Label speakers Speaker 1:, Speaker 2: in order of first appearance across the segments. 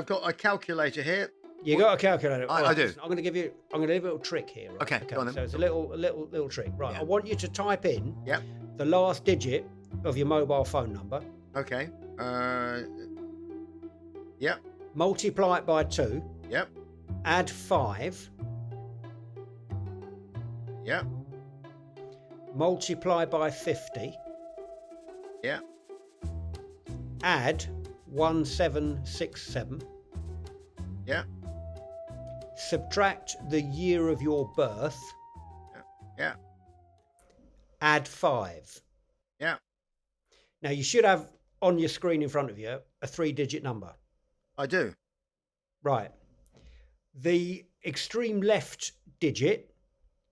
Speaker 1: I've got a calculator here.
Speaker 2: You got a calculator?
Speaker 1: I do.
Speaker 2: Listen, I'm going to give you a little trick here. Right?
Speaker 1: Okay, go on then.
Speaker 2: So it's a little trick. Right.
Speaker 1: Yeah.
Speaker 2: I want you to type in
Speaker 1: Yep.
Speaker 2: the last digit of your mobile phone number.
Speaker 1: Okay. Yep.
Speaker 2: Multiply it by 2.
Speaker 1: Yep.
Speaker 2: Add 5.
Speaker 1: Yep.
Speaker 2: Multiply by 50.
Speaker 1: Yep.
Speaker 2: Add 1767.
Speaker 1: Yep.
Speaker 2: Subtract the year of your birth.
Speaker 1: Yeah.
Speaker 2: Add 5.
Speaker 1: Yeah.
Speaker 2: Now you should have on your screen in front of you a 3-digit number.
Speaker 1: I do.
Speaker 2: Right. The extreme left digit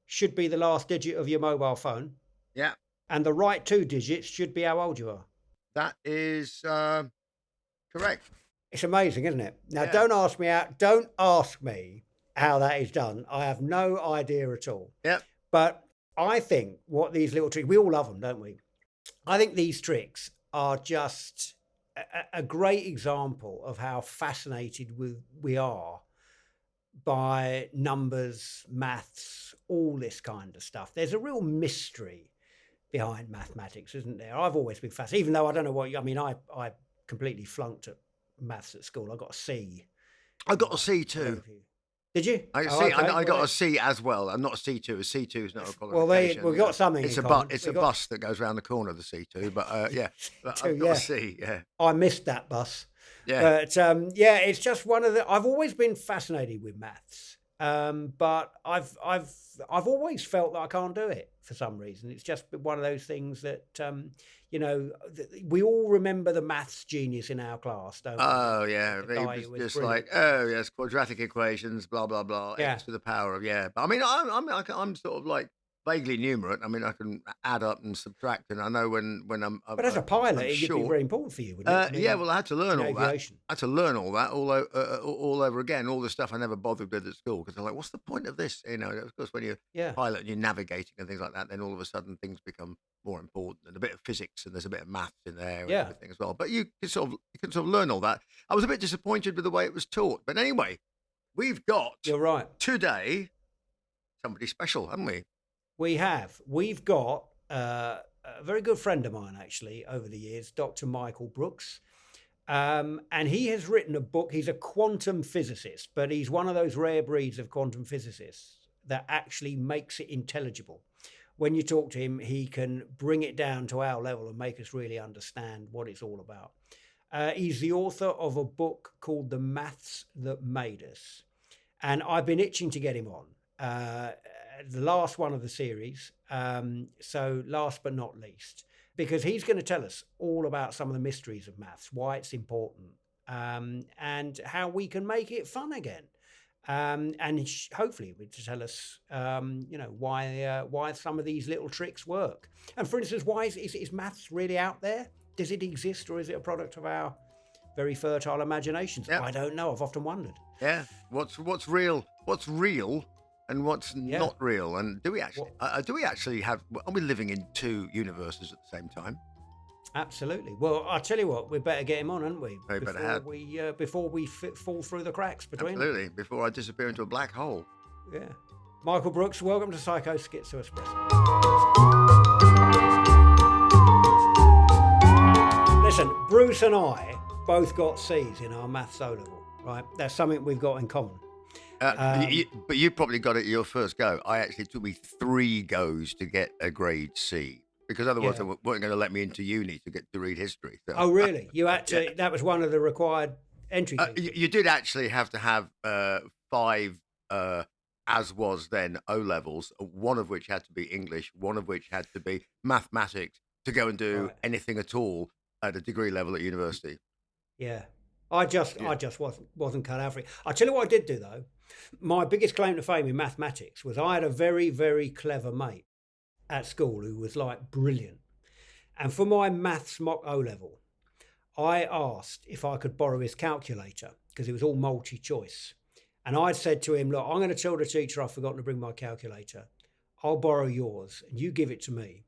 Speaker 2: should be the last digit of your mobile phone.
Speaker 1: Yeah.
Speaker 2: And the right 2 digits should be how old you are.
Speaker 1: That is correct.
Speaker 2: It's amazing, isn't it? Now,
Speaker 1: Yeah.
Speaker 2: don't ask me how that is done. I have no idea at all.
Speaker 1: Yep.
Speaker 2: But I think what these little tricks, we all love them, don't we? I think these tricks are just a great example of how fascinated we are by numbers, maths, all this kind of stuff. There's a real mystery behind mathematics, isn't there? I've always been fascinated, even though I don't know I completely flunked at maths at school. I got a C.
Speaker 1: I got a C too.
Speaker 2: Did you?
Speaker 1: I got a C as well. I'm not a C2. A C2 is not a qualification.
Speaker 2: Well, we've got something.
Speaker 1: It's
Speaker 2: in
Speaker 1: a
Speaker 2: common.
Speaker 1: it's a bus that goes around the corner of the C2. But yeah, I've got a C. Yeah.
Speaker 2: I missed that bus.
Speaker 1: Yeah.
Speaker 2: But it's just one of the. I've always been fascinated with maths, but I've always felt that I can't do it for some reason. It's just one of those things that we all remember the maths genius in our class, don't we?
Speaker 1: Oh yeah,
Speaker 2: The
Speaker 1: he
Speaker 2: guy
Speaker 1: was
Speaker 2: who was
Speaker 1: just
Speaker 2: brilliant.
Speaker 1: like, oh yes, quadratic equations, blah blah blah,
Speaker 2: Yeah.
Speaker 1: x to the power of yeah. But I mean, I'm sort of like vaguely numerate. I mean, I can add up and subtract, and I know when I'm.
Speaker 2: But as a pilot,
Speaker 1: I'm
Speaker 2: it'd be
Speaker 1: short.
Speaker 2: very important for you, wouldn't it? I mean,
Speaker 1: Yeah, well, I had to learn
Speaker 2: in
Speaker 1: all that.
Speaker 2: aviation.
Speaker 1: I had to learn all that all over again. All the stuff I never bothered with at school because I'm like, what's the point of this? You know, of course, when you're
Speaker 2: Yeah.
Speaker 1: pilot and you're navigating and things like that, then all of a sudden things become more important and a bit of physics and there's a bit of maths in there and
Speaker 2: Yeah.
Speaker 1: everything as well. But you can sort of learn all that. I was a bit disappointed with the way it was taught, but anyway, we've got
Speaker 2: You're right.
Speaker 1: today somebody special, haven't we?
Speaker 2: We've got a very good friend of mine, actually, over the years, Dr. Michael Brooks. And he has written a book. He's a quantum physicist, but he's one of those rare breeds of quantum physicists that actually makes it intelligible. When you talk to him, he can bring it down to our level and make us really understand what it's all about. He's the author of a book called The Maths That Made Us. And I've been itching to get him on. The last one of the series, so last but not least, because he's going to tell us all about some of the mysteries of maths, why it's important, and how we can make it fun again. And hopefully to tell us, why some of these little tricks work. And for instance, why is maths really out there? Does it exist, or is it a product of our very fertile imaginations?
Speaker 1: Yep.
Speaker 2: I don't know. I've often wondered.
Speaker 1: Yeah. What's real? What's real? And what's not real? And do we actually have? Are we living in two universes at the same time?
Speaker 2: Absolutely. Well, I'll tell you what, we better get him on, haven't we? Before we fall through the cracks between them.
Speaker 1: Absolutely. Before I disappear into a black hole.
Speaker 2: Yeah. Michael Brooks, welcome to Psycho Schizo Espresso. Listen, Bruce and I both got C's in our maths O-level, right? That's something we've got in common.
Speaker 1: But you probably got it your first go. It took me 3 goes to get a grade C because otherwise they weren't going to let me into uni to read history. So.
Speaker 2: Oh, really? You had to? That was one of the required entry fees.
Speaker 1: You did actually have to have 5, as was then, O-levels, one of which had to be English, one of which had to be mathematics to go and do anything at all at a degree level at university.
Speaker 2: Yeah. I just wasn't cut out for it. I'll tell you what I did do, though. My biggest claim to fame in mathematics was I had a very, very clever mate at school who was like brilliant. And for my maths mock O-level, I asked if I could borrow his calculator because it was all multi-choice. And I'd said to him, look, I'm going to tell the teacher I've forgotten to bring my calculator. I'll borrow yours and you give it to me.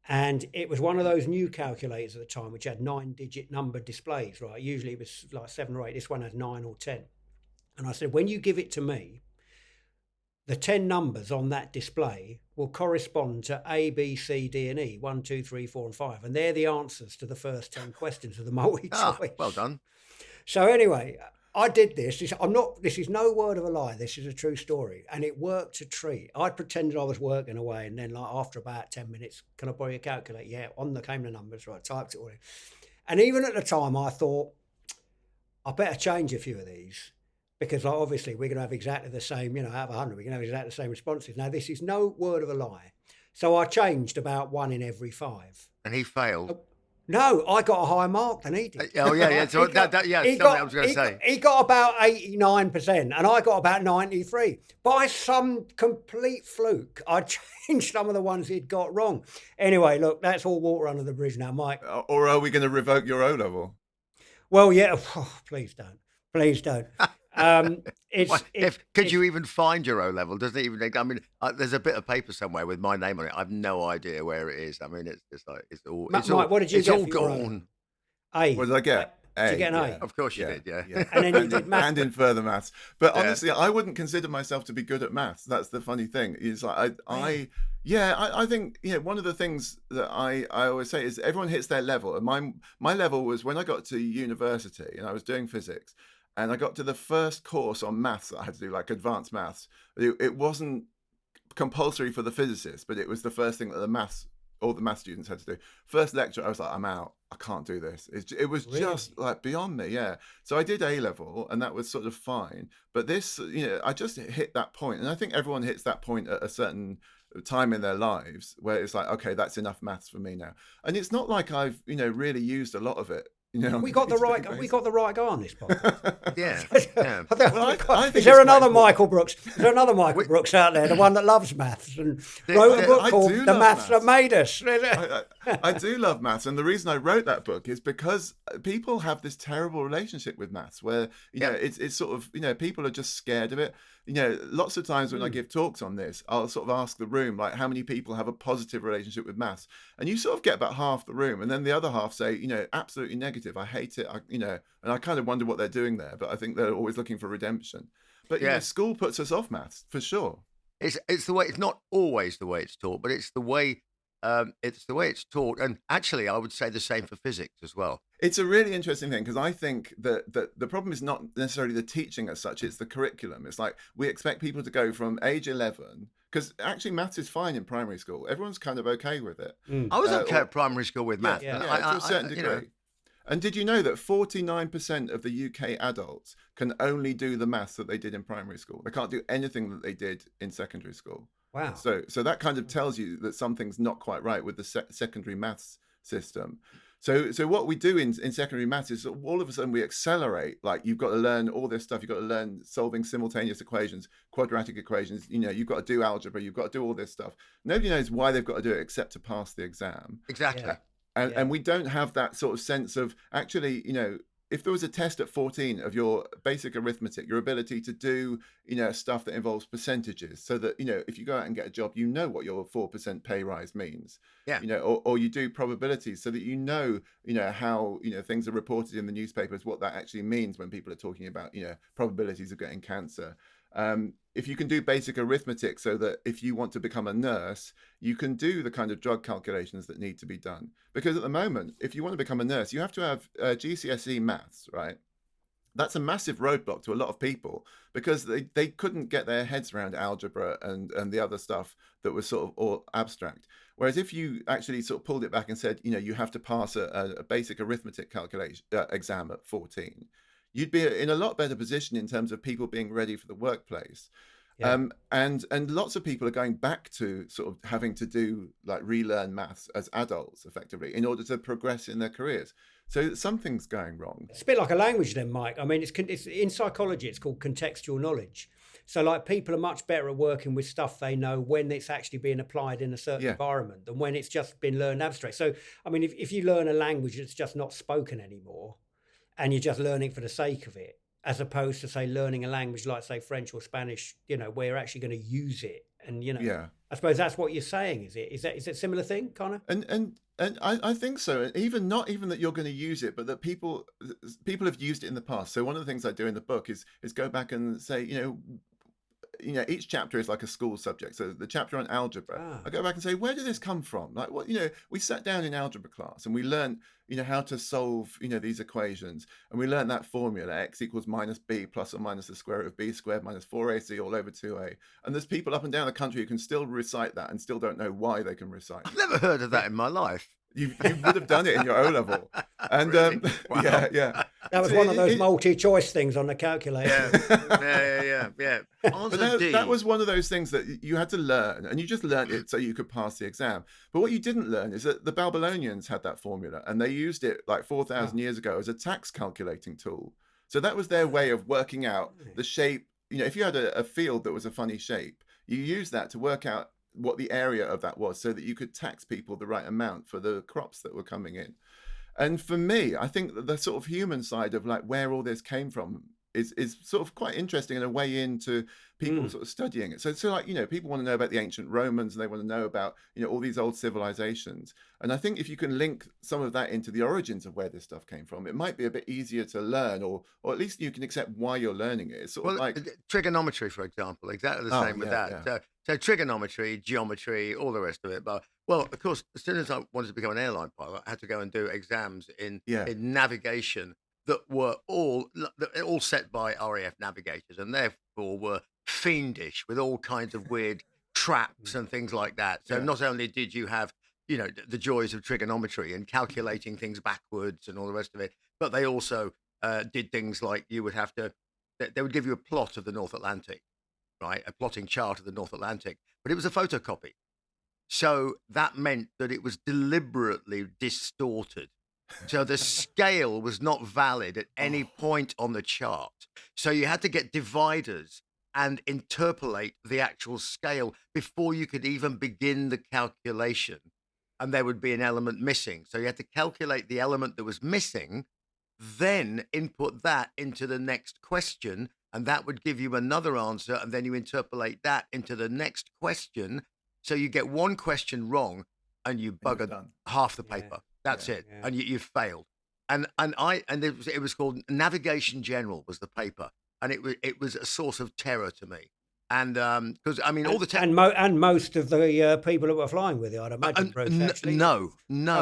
Speaker 2: And it was one of those new calculators at the time, which had 9-digit number displays, right? Usually it was like 7 or 8. This one had 9 or 10. And I said, when you give it to me, the 10 numbers on that display will correspond to A, B, C, D, and E, 1, 2, 3, 4, and 5. And they're the answers to the first 10 questions of the multi-choice.
Speaker 1: Well done.
Speaker 2: So anyway, I did this. This is no word of a lie. This is a true story. And it worked a treat. I pretended I was working away. And then like after about 10 minutes, can I borrow your calculator? Yeah, came the numbers, right, typed it all in. And even at the time, I thought, I better change a few of these. Because obviously we're going to have exactly the same, out of 100, we're going to have exactly the same responses. Now, this is no word of a lie. So I changed about 1 in every 5.
Speaker 1: And he failed.
Speaker 2: No, I got a higher mark than he did.
Speaker 1: Oh, yeah. So tell me what I was going to say.
Speaker 2: He got about 89% and I got about 93. By some complete fluke, I changed some of the ones he'd got wrong. Anyway, look, that's all water under the bridge now, Mike.
Speaker 3: Or are we going to revoke your O-level?
Speaker 2: Well, yeah. Please don't. Please don't.
Speaker 1: Could you even find your O level? Doesn't it even? I mean, there's a bit of paper somewhere with my name on it. I've no idea where it is. I mean, it's like it's all.
Speaker 2: Mike, what did you get? It's all gone. A.
Speaker 3: What did I get?
Speaker 2: Did you get an A?
Speaker 1: Of course you did. Yeah.
Speaker 2: And then you did maths.
Speaker 3: And in further maths. But honestly, I wouldn't consider myself to be good at maths. That's the funny thing. Is like I think one of the things that I always say is everyone hits their level, and my level was when I got to university and I was doing physics. And I got to the first course on maths that I had to do, like advanced maths. It wasn't compulsory for the physicists, but it was the first thing that all the math students had to do. First lecture, I was like, I'm out. I can't do this. It was really? Just like beyond me, yeah. So I did A level, and that was sort of fine. But this, I just hit that point, and I think everyone hits that point at a certain time in their lives where it's like, okay, that's enough maths for me now. And it's not like I've, really used a lot of it. We
Speaker 2: got the right guy on this podcast.
Speaker 1: Yeah.
Speaker 2: Well, is there another Michael Brooks? Is there another Michael Brooks out there, the one that loves maths and wrote a book called "The Maths That Made Us"?
Speaker 3: I do love maths, and the reason I wrote that book is because people have this terrible relationship with maths, where it's sort of people are just scared of it. Lots of times when I give talks on this, I'll sort of ask the room, like, how many people have a positive relationship with maths? And you sort of get about half the room, and then the other half say, absolutely negative. I hate it. And I kind of wonder what they're doing there, but I think they're always looking for redemption. But school puts us off maths for sure.
Speaker 1: It's the way. It's not always the way it's taught, but it's the way. It's the way it's taught, and actually, I would say the same for physics as well.
Speaker 3: It's a really interesting thing because I think that the problem is not necessarily the teaching as such; it's the curriculum. It's like we expect people to go from age 11, because actually maths is fine in primary school. Everyone's kind of okay with it.
Speaker 1: I was okay at primary school with maths,
Speaker 3: to a certain degree. And did you know that 49% of the UK adults can only do the maths that they did in primary school? They can't do anything that they did in secondary school.
Speaker 2: Wow.
Speaker 3: So that kind of tells you that something's not quite right with the secondary maths system. So what we do in secondary maths is all of a sudden we accelerate. Like, you've got to learn all this stuff. You've got to learn solving simultaneous equations, quadratic equations. You've got to do algebra. You've got to do all this stuff. Nobody knows why they've got to do it except to pass the exam.
Speaker 1: Exactly.
Speaker 2: Yeah.
Speaker 3: And we don't have that sort of sense of actually, if there was a test at 14 of your basic arithmetic, your ability to do, stuff that involves percentages, so that, if you go out and get a job, what your 4% pay rise means, or you do probabilities so that, how, things are reported in the newspapers, what that actually means when people are talking about, probabilities of getting cancer. If you can do basic arithmetic so that if you want to become a nurse, you can do the kind of drug calculations that need to be done. Because at the moment, if you want to become a nurse, you have to have GCSE maths, right? That's a massive roadblock to a lot of people because they couldn't get their heads around algebra and the other stuff that was sort of all abstract. Whereas if you actually sort of pulled it back and said, you have to pass a basic arithmetic calculation exam at 14, you'd be in a lot better position in terms of people being ready for the workplace. Yeah. And lots of people are going back to sort of having to do like relearn maths as adults effectively in order to progress in their careers. So something's going wrong.
Speaker 2: It's a bit like a language then, Mike. I mean, it's in psychology, it's called contextual knowledge. So like people are much better at working with stuff they know when it's actually being applied in a certain environment than when it's just been learned abstract. So, I mean, if you learn a language that's just not spoken anymore, and you're just learning for the sake of it, as opposed to say learning a language like say French or Spanish, where you're actually going to use it. And
Speaker 3: Yeah.
Speaker 2: I suppose that's what you're saying, is it? Is it a similar thing, Connor?
Speaker 3: And I think so. And even not even that you're going to use it, but that people have used it in the past. So one of the things I do in the book is go back and say, each chapter is like a school subject. So the chapter on algebra, I go back and say, where did this come from? Like, what, we sat down in algebra class and we learned, how to solve, these equations. And we learned that formula, x equals minus b plus or minus the square root of b squared minus 4ac all over 2a. And there's people up and down the country who can still recite that and still don't know why they can recite.
Speaker 1: I've never heard of that in my life.
Speaker 3: You would have done it in your O level. And
Speaker 1: Really? Wow.
Speaker 3: yeah.
Speaker 2: That was one of those multi-choice things on the calculator.
Speaker 1: Yeah.
Speaker 3: But that was one of those things that you had to learn, and you just learned it so you could pass the exam. But what you didn't learn is that the Babylonians had that formula, and they used it like 4,000 years ago as a tax calculating tool. So that was their way of working out the shape. If you had a field that was a funny shape, you used that to work out what the area of that was so that you could tax people the right amount for the crops that were coming in. And for me, I think that the sort of human side of like where all this came from is sort of quite interesting and a way into people sort of studying it. So like, people want to know about the ancient Romans, and they want to know about, all these old civilizations. And I think if you can link some of that into the origins of where this stuff came from, it might be a bit easier to learn, or at least you can accept why you're learning it. It's sort of like
Speaker 1: trigonometry, for example, exactly the same with that.
Speaker 3: Yeah.
Speaker 1: So trigonometry, geometry, all the rest of it. But of course, as soon as I wanted to become an airline pilot, I had to go and do exams in navigation that were all set by RAF navigators, and therefore were fiendish with all kinds of weird traps and things like that. So not only did you have, the joys of trigonometry and calculating things backwards and all the rest of it, but they also did things like they would give you a plot of the North Atlantic, right? A plotting chart of the North Atlantic, but it was a photocopy. So that meant that it was deliberately distorted. So the scale was not valid at any point on the chart. So you had to get dividers and interpolate the actual scale before you could even begin the calculation. And there would be an element missing. So you had to calculate the element that was missing, then input that into the next question, and that would give you another answer. And then you interpolate that into the next question. So you get one question wrong and you buggered half the paper. That's it. Yeah. And you failed. And it was called Navigation General was the paper. And it was a source of terror to me. And because all the time,
Speaker 2: and most of the people that were flying with it, I'd imagine, Bruce, actually.
Speaker 1: No,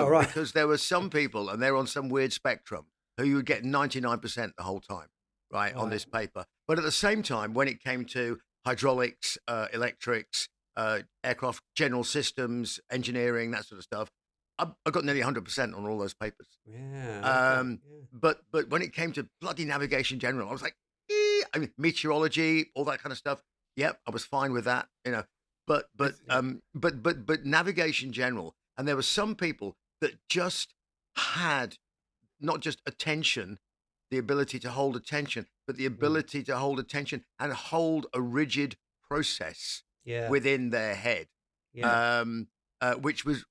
Speaker 1: right. Because there were some people, and they're on some weird spectrum, who you would get 99% the whole time, right, on this paper. But at the same time, when it came to hydraulics, electrics, aircraft, general systems, engineering, that sort of stuff, I got nearly 100% on all those papers.
Speaker 2: Yeah.
Speaker 1: But when it came to bloody navigation general, I was like, meteorology, all that kind of stuff. Yep, I was fine with that, But navigation general, and there were some people that just had not just attention, the ability to hold attention, but the ability to hold attention and hold a rigid process within their head. Yeah. Which was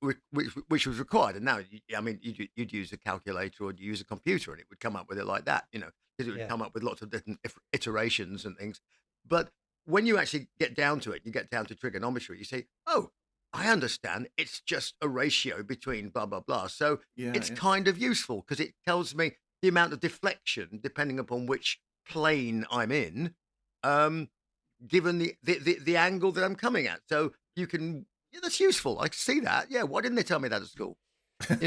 Speaker 1: required. And now, you'd use a calculator or you'd use a computer and it would come up with it like that, because it would come up with lots of different iterations and things. But when you actually get down to it, you get down to trigonometry, you say, oh, I understand. It's just a ratio between blah, blah, blah. So it's kind of useful because it tells me the amount of deflection, depending upon which plane I'm in, given the angle that I'm coming at. So you can... Yeah, that's useful. I see that. Yeah, why didn't they tell me that at school? It's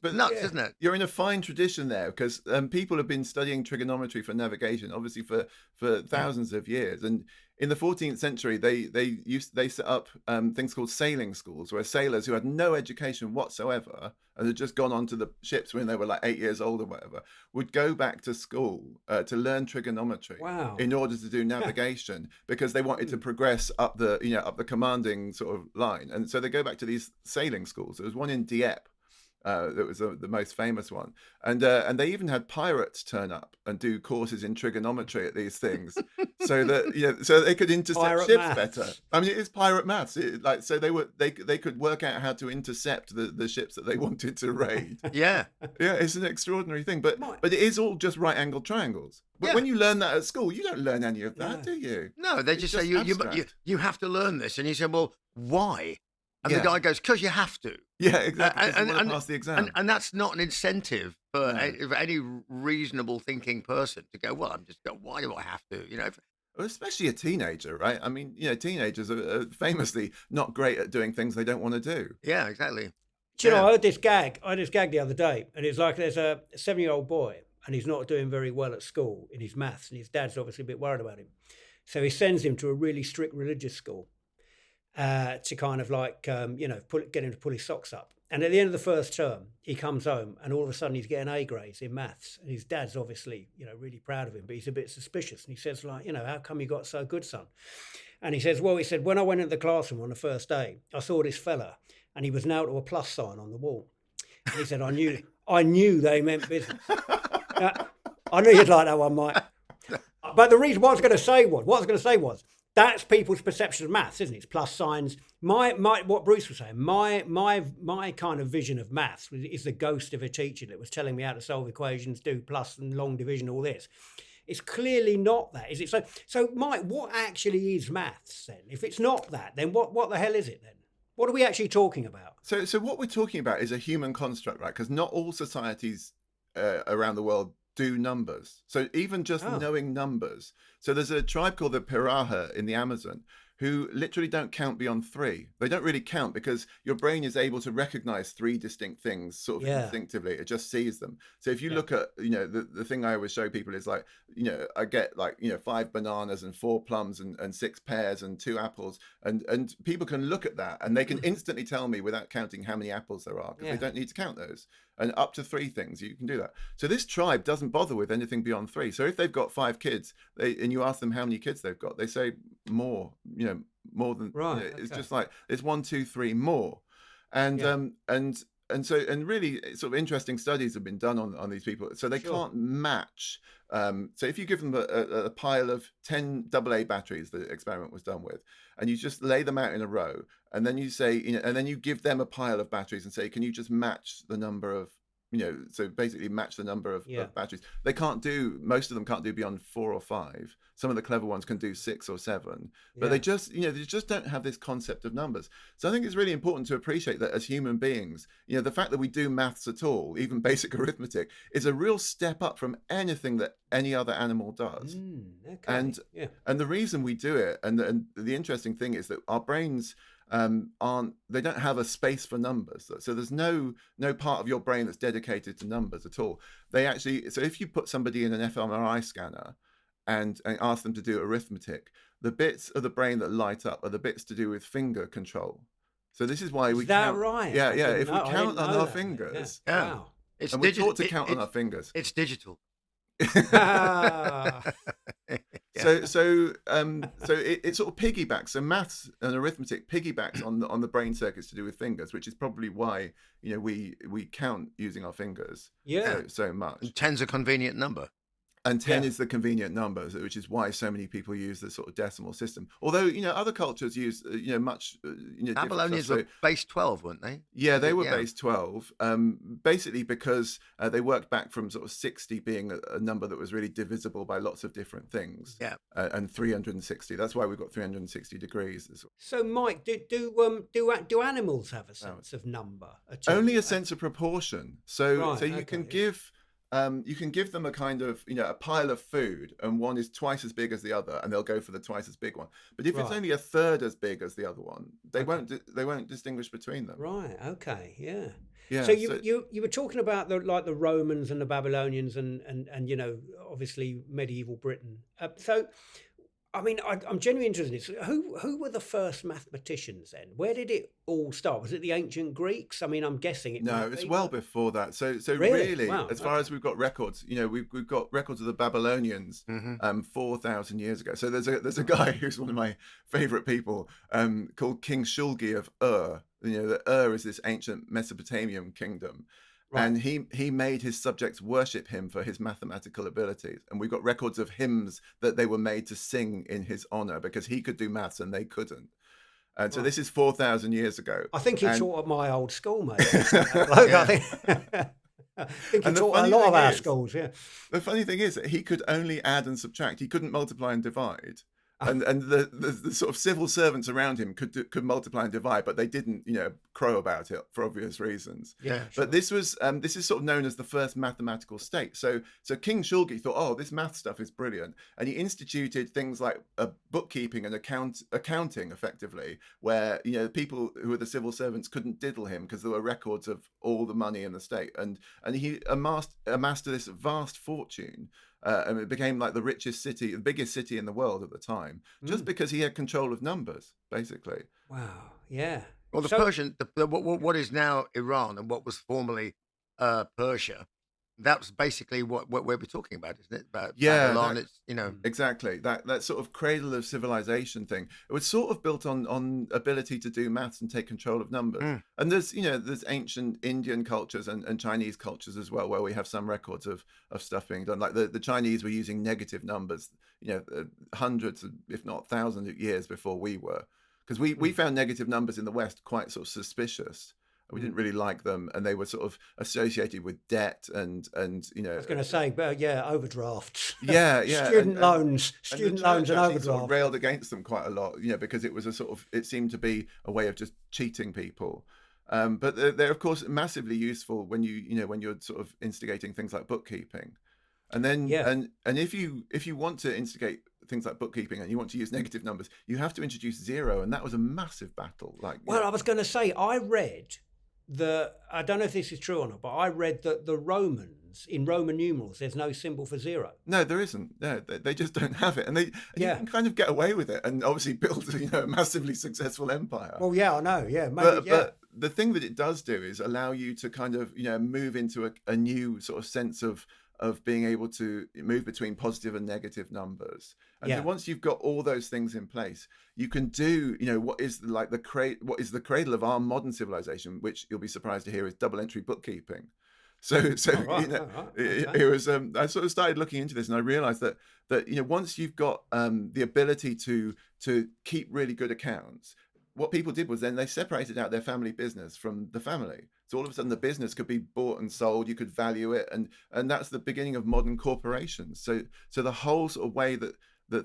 Speaker 1: nuts, isn't it?
Speaker 3: You're in a fine tradition there because people have been studying trigonometry for navigation, obviously for thousands of years. And in the 14th century, they set up things called sailing schools, where sailors who had no education whatsoever and had just gone onto the ships when they were like 8 years old or whatever, would go back to school to learn trigonometry in order to do navigation because they wanted to progress up the commanding sort of line. And so they go back to these sailing schools. There was one in Dieppe, That was the most famous one, and they even had pirates turn up and do courses in trigonometry at these things, so that so they could intercept
Speaker 2: Pirate
Speaker 3: ships
Speaker 2: maths.
Speaker 3: better. I mean, it is pirate maths. So they could work out how to intercept the ships that they wanted to raid.
Speaker 1: Yeah.
Speaker 3: Yeah, it's an extraordinary thing, but it is all just right-angled triangles. But
Speaker 1: Yeah.
Speaker 3: when you learn that at school, you don't learn any of that, do you?
Speaker 1: No, they
Speaker 3: It's
Speaker 1: just say you have to learn this, and you say, well, why? And the guy goes, because you have to.
Speaker 3: Yeah, exactly. And, you want to pass the exam.
Speaker 1: And that's not an incentive for any reasonable thinking person to go, well, why do I have to?
Speaker 3: Especially a teenager, right? I mean, teenagers are famously not great at doing things they don't want to do.
Speaker 1: Yeah, exactly.
Speaker 2: Do you know, I heard this gag the other day, and it's like there's a 7-year-old boy, and he's not doing very well at school in his maths, and his dad's obviously a bit worried about him. So he sends him to a really strict religious school to kind of like, get him to pull his socks up. And at the end of the first term, he comes home, and all of a sudden he's getting A grades in maths. And his dad's obviously, really proud of him, but he's a bit suspicious. And he says, like, how come you got so good, son? And he says, well, when I went into the classroom on the first day, I saw this fella, and he was nailed to a plus sign on the wall. And he said, I knew they meant business. I knew you'd like that one, Mike. But the reason what I was going to say was, that's people's perception of maths, isn't it? It's plus signs. What Bruce was saying, my kind of vision of maths is the ghost of a teacher that was telling me how to solve equations, do plus and long division, all this. It's clearly not that, is it? So Mike, what actually is maths then? If it's not that, then what the hell is it then? What are we actually talking about?
Speaker 3: So what we're talking about is a human construct, right? Because not all societies around the world do numbers. So even just knowing numbers. So there's a tribe called the Piraha in the Amazon who literally don't count beyond 3. They don't really count because your brain is able to recognize 3 distinct things sort of instinctively. It just sees them. So if you look at, the thing I always show people is like, I get like, 5 bananas and 4 plums and 6 pears and 2 apples. And people can look at that and they can instantly tell me without counting how many apples there are because they don't need to count those. And up to 3 things, you can do that. So this tribe doesn't bother with anything beyond 3. So if they've got 5 kids and you ask them how many kids they've got, they say more, more than, it's just like, it's 1, 2, 3 more. And really sort of interesting studies have been done on these people. So they can't match. So if you give them a pile of 10 AA batteries, the experiment was done with, and you just lay them out in a row, and then you say, and then you give them a pile of batteries and say, can you just match the number of, so basically match the number of batteries. They can't do, most of them can't do beyond 4 or 5. Some of the clever ones can do 6 or 7, but they just, they just don't have this concept of numbers. So I think it's really important to appreciate that as human beings, the fact that we do maths at all, even basic arithmetic, is a real step up from anything that any other animal does. And the reason we do it, and the interesting thing is that our brains they don't have a space for numbers. So there's no part of your brain that's dedicated to numbers at all. They actually, so if you put somebody in an fMRI scanner and ask them to do arithmetic, the bits of the brain that light up are the bits to do with finger control. So this is why we count.
Speaker 2: Right?
Speaker 3: Yeah. If we count on our fingers,
Speaker 2: wow.
Speaker 3: And we're taught to count on our fingers.
Speaker 1: It's digital.
Speaker 3: So it sort of piggybacks. So maths and arithmetic piggybacks on the brain circuits to do with fingers, which is probably why we count using our fingers so much.
Speaker 1: 10's a convenient number.
Speaker 3: And 10 is the convenient number, which is why so many people use the sort of decimal system. Although, other cultures use, much,
Speaker 1: Babylonians were base 12, weren't they?
Speaker 3: Yeah, they were base 12, basically because they worked back from sort of 60 being a number that was really divisible by lots of different things.
Speaker 1: Yeah.
Speaker 3: And 360. That's why we've got 360 degrees.
Speaker 2: So, Mike, do animals have a sense of number at all?
Speaker 3: Only a sense of proportion. So you can give... you can give them a kind of, a pile of food, and one is twice as big as the other, and they'll go for the twice as big one. But if it's only a third as big as the other one, they won't distinguish between them.
Speaker 2: Right. Okay. Yeah.
Speaker 3: Yeah.
Speaker 2: So you were talking about the Romans and the Babylonians and obviously medieval Britain. So I mean, I'm genuinely interested in this. Who were the first mathematicians then? Where did it all start? Was it the ancient Greeks? I mean, I'm guessing it
Speaker 3: No,
Speaker 2: might
Speaker 3: it's
Speaker 2: be,
Speaker 3: well
Speaker 2: but-
Speaker 3: before that. So
Speaker 2: Really?
Speaker 3: really,
Speaker 2: Wow.
Speaker 3: as far as we've got records, we've got records of the Babylonians,
Speaker 1: Mm-hmm.
Speaker 3: 4,000 years ago. So there's a guy who's one of my favorite people, called King Shulgi of Ur. That Ur is this ancient Mesopotamian kingdom,
Speaker 2: Right.
Speaker 3: and he made his subjects worship him for his mathematical abilities. And we've got records of hymns that they were made to sing in his honor because he could do maths and they couldn't. And so
Speaker 2: Right.
Speaker 3: this is 4,000 years ago.
Speaker 2: I think he
Speaker 3: And-
Speaker 2: taught at my old school, mate. I think he
Speaker 3: And the
Speaker 2: taught at a
Speaker 3: funny
Speaker 2: lot of
Speaker 3: thing
Speaker 2: our
Speaker 3: is-
Speaker 2: schools. Yeah.
Speaker 3: The funny thing is that he could only add and subtract. He couldn't multiply and divide. And the sort of civil servants around him could multiply and divide, but they didn't, crow about it for obvious reasons.
Speaker 1: Yeah.
Speaker 3: But this is sort of known as the first mathematical state. So King Shulgi thought, oh, this math stuff is brilliant, and he instituted things like bookkeeping and accounting, effectively, where people who were the civil servants couldn't diddle him because there were records of all the money in the state, and he amassed this vast fortune. And it became like the richest city, the biggest city in the world at the time, just because he had control of numbers, basically.
Speaker 2: Wow. Yeah.
Speaker 1: Well, the
Speaker 2: So-
Speaker 1: Persian, what is now Iran and what was formerly Persia, that's basically what we're talking about, isn't it? About
Speaker 3: Yeah,
Speaker 1: Babylon.
Speaker 3: that-
Speaker 1: It's
Speaker 3: Exactly, that sort of cradle of civilization thing. It was sort of built on ability to do maths and take control of numbers. And there's ancient Indian cultures and Chinese cultures as well, where we have some records of stuff being done. Like the Chinese were using negative numbers, hundreds, if not thousands of years before we were, because we found negative numbers in the West quite sort of suspicious. We didn't really like them, and they were sort of associated with debt and
Speaker 2: I was going to say, but yeah, overdrafts.
Speaker 3: yeah,
Speaker 2: Student loans,
Speaker 3: and
Speaker 2: student
Speaker 3: the
Speaker 2: loans
Speaker 3: church
Speaker 2: and
Speaker 3: actually sort of
Speaker 2: overdrafts.
Speaker 3: railed against them quite a lot, because it was it seemed to be a way of just cheating people. But they're of course massively useful when when you're sort of instigating things like bookkeeping, and then
Speaker 2: Yeah.
Speaker 3: and if you want to instigate things like bookkeeping and you want to use negative numbers, you have to introduce zero, and that was a massive battle.
Speaker 2: Well, I was going to say, I read I don't know if this is true or not, but I read that the Romans, in Roman numerals, there's no symbol for zero.
Speaker 3: No, there isn't. No, they just don't have it, and you
Speaker 2: Yeah.
Speaker 3: can kind of get away with it, and obviously build a massively successful empire.
Speaker 2: Well, yeah, I know. Yeah, maybe.
Speaker 3: But the thing that it does do is allow you to kind of move into a new sort of sense of being able to move between positive and negative numbers. And
Speaker 2: Yeah.
Speaker 3: so once you've got all those things in place, you can do what is like what is the cradle of our modern civilization, which you'll be surprised to hear is double entry bookkeeping. So
Speaker 2: right, okay.
Speaker 3: it was I sort of started looking into this, and I realized that once you've got the ability to keep really good accounts, what people did was then they separated out their family business from the family. So all of a sudden the business could be bought and sold, you could value it, and that's the beginning of modern corporations. So the whole sort of way that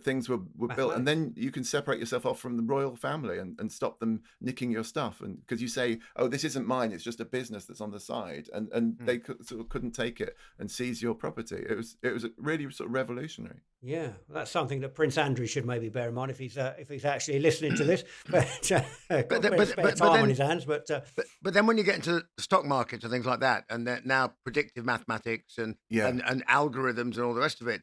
Speaker 3: things were built, and then you can separate yourself off from the royal family and stop them nicking your stuff, and because you say, oh, this isn't mine, it's just a business that's on the side, and they sort of couldn't take it and seize your property. It was really sort of revolutionary.
Speaker 2: Yeah, well, that's something that Prince Andrew should maybe bear in mind if he's actually listening to this. But got a bit of spare time on his hands. But
Speaker 1: then when you get into the stock markets and things like that, and now predictive mathematics and algorithms and all the rest of it,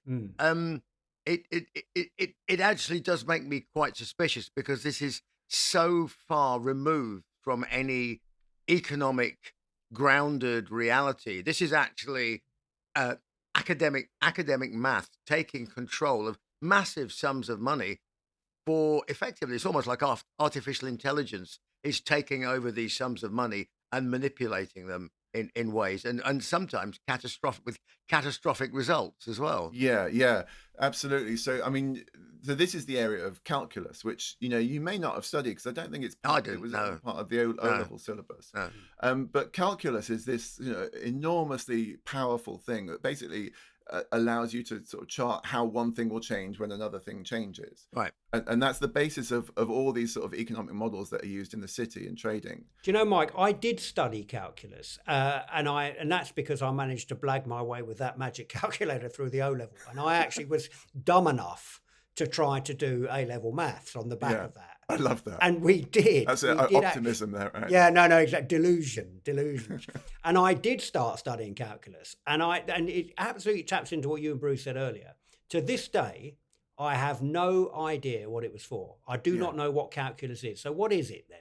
Speaker 1: it actually does make me quite suspicious, because this is so far removed from any economic grounded reality. This is actually academic math taking control of massive sums of money for effectively, it's almost like artificial intelligence is taking over these sums of money and manipulating them in ways, and sometimes catastrophic results as well.
Speaker 3: Yeah, absolutely. So I mean, so this is the area of calculus, which you may not have studied, because I don't think it was part of the O-level syllabus.
Speaker 1: No.
Speaker 3: But calculus is this enormously powerful thing that basically allows you to sort of chart how one thing will change when another thing changes.
Speaker 1: Right.
Speaker 3: And that's the basis of all these sort of economic models that are used in the city and trading.
Speaker 2: do you know, Mike, I did study calculus, and that's because I managed to blag my way with that magic calculator through the O-level, and I actually was dumb enough to try to do A-level maths on the back of that.
Speaker 3: I love that.
Speaker 2: And we did.
Speaker 3: That's
Speaker 2: we did
Speaker 3: optimism there, right?
Speaker 2: Yeah, no, exactly. Delusion. And I did start studying calculus, and it absolutely taps into what you and Bruce said earlier. To this day, I have no idea what it was for. I do
Speaker 3: Yeah.
Speaker 2: not know what calculus is. So what is it then?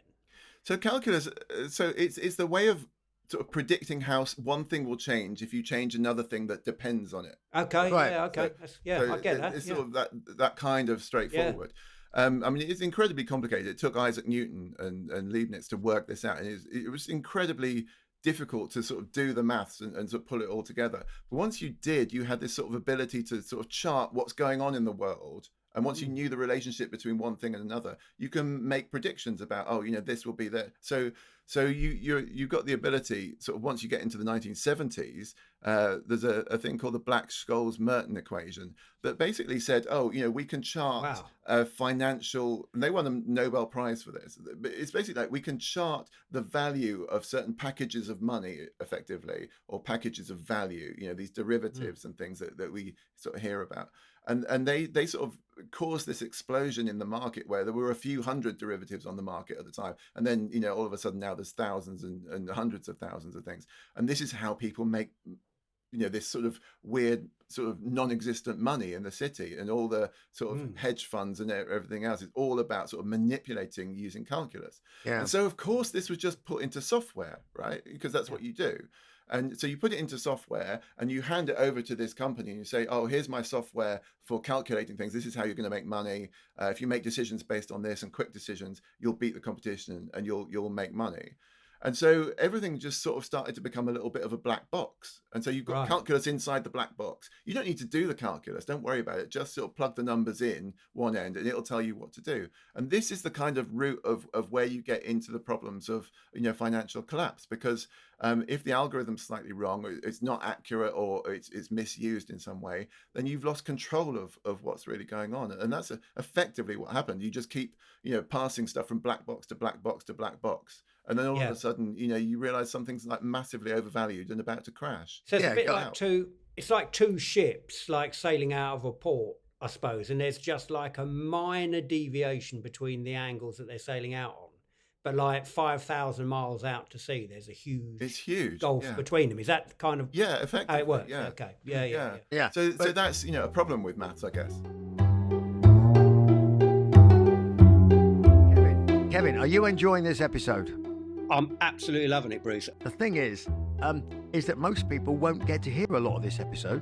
Speaker 3: So calculus, so it's the way of sort of predicting how one thing will change if you change another thing that depends on it.
Speaker 2: Okay,
Speaker 1: Right.
Speaker 2: yeah, okay.
Speaker 3: So
Speaker 2: I get that.
Speaker 3: it's
Speaker 2: Yeah.
Speaker 3: sort of that kind of straightforward. I mean, it's incredibly complicated. It took Isaac Newton and Leibniz to work this out, and it was incredibly difficult to sort of do the maths and sort of pull it all together. But once you did, you had this sort of ability to sort of chart what's going on in the world. And once you knew the relationship between one thing and another, you can make predictions about, oh, you know, this will be there. So you got the ability, sort of once you get into the 1970s, there's a thing called the Black-Scholes-Merton equation that basically said, oh, you know, we can chart financial, and they won a Nobel Prize for this. But it's basically like we can chart the value of certain packages of money effectively, or packages of value, you know, these derivatives and things that we sort of hear about. And they sort of caused this explosion in the market where there were a few hundred derivatives on the market at the time. And then, you know, all of a sudden now there's thousands and hundreds of thousands of things. And this is how people make, you know, this sort of weird sort of non-existent money in the city, and all the sort of hedge funds and everything else is all about sort of manipulating using calculus.
Speaker 1: Yeah.
Speaker 3: And so, of course, this was just put into software, right? Because that's what you do. And so you put it into software and you hand it over to this company and you say, oh, here's my software for calculating things. This is how you're going to make money. If you make decisions based on this and quick decisions, you'll beat the competition and you'll make money. And so everything just sort of started to become a little bit of a black box. And so you've got calculus inside the black box. You don't need to do the calculus. Don't worry about it. Just sort of plug the numbers in one end and it'll tell you what to do. And this is the kind of root of where you get into the problems of, you know, financial collapse. Because if the algorithm's slightly wrong, or it's not accurate, or it's misused in some way, then you've lost control of what's really going on. And that's effectively what happened. You just keep, you know, passing stuff from black box to black box to black box. And then all of a sudden, you know, you realize something's like massively overvalued and about to crash.
Speaker 2: So it's a bit like it's like two ships like sailing out of a port, I suppose. And there's just like a minor deviation between the angles that they're sailing out on. But like 5,000 miles out to sea, there's a huge gulf between them. Is that kind of
Speaker 3: effectively
Speaker 2: how it works?
Speaker 3: Yeah.
Speaker 2: Okay. Yeah.
Speaker 3: So that's, you know, a problem with maths, I guess.
Speaker 1: Kevin, are you enjoying this episode?
Speaker 2: I'm absolutely loving it, Bruce.
Speaker 1: The thing is that most people won't get to hear a lot of this episode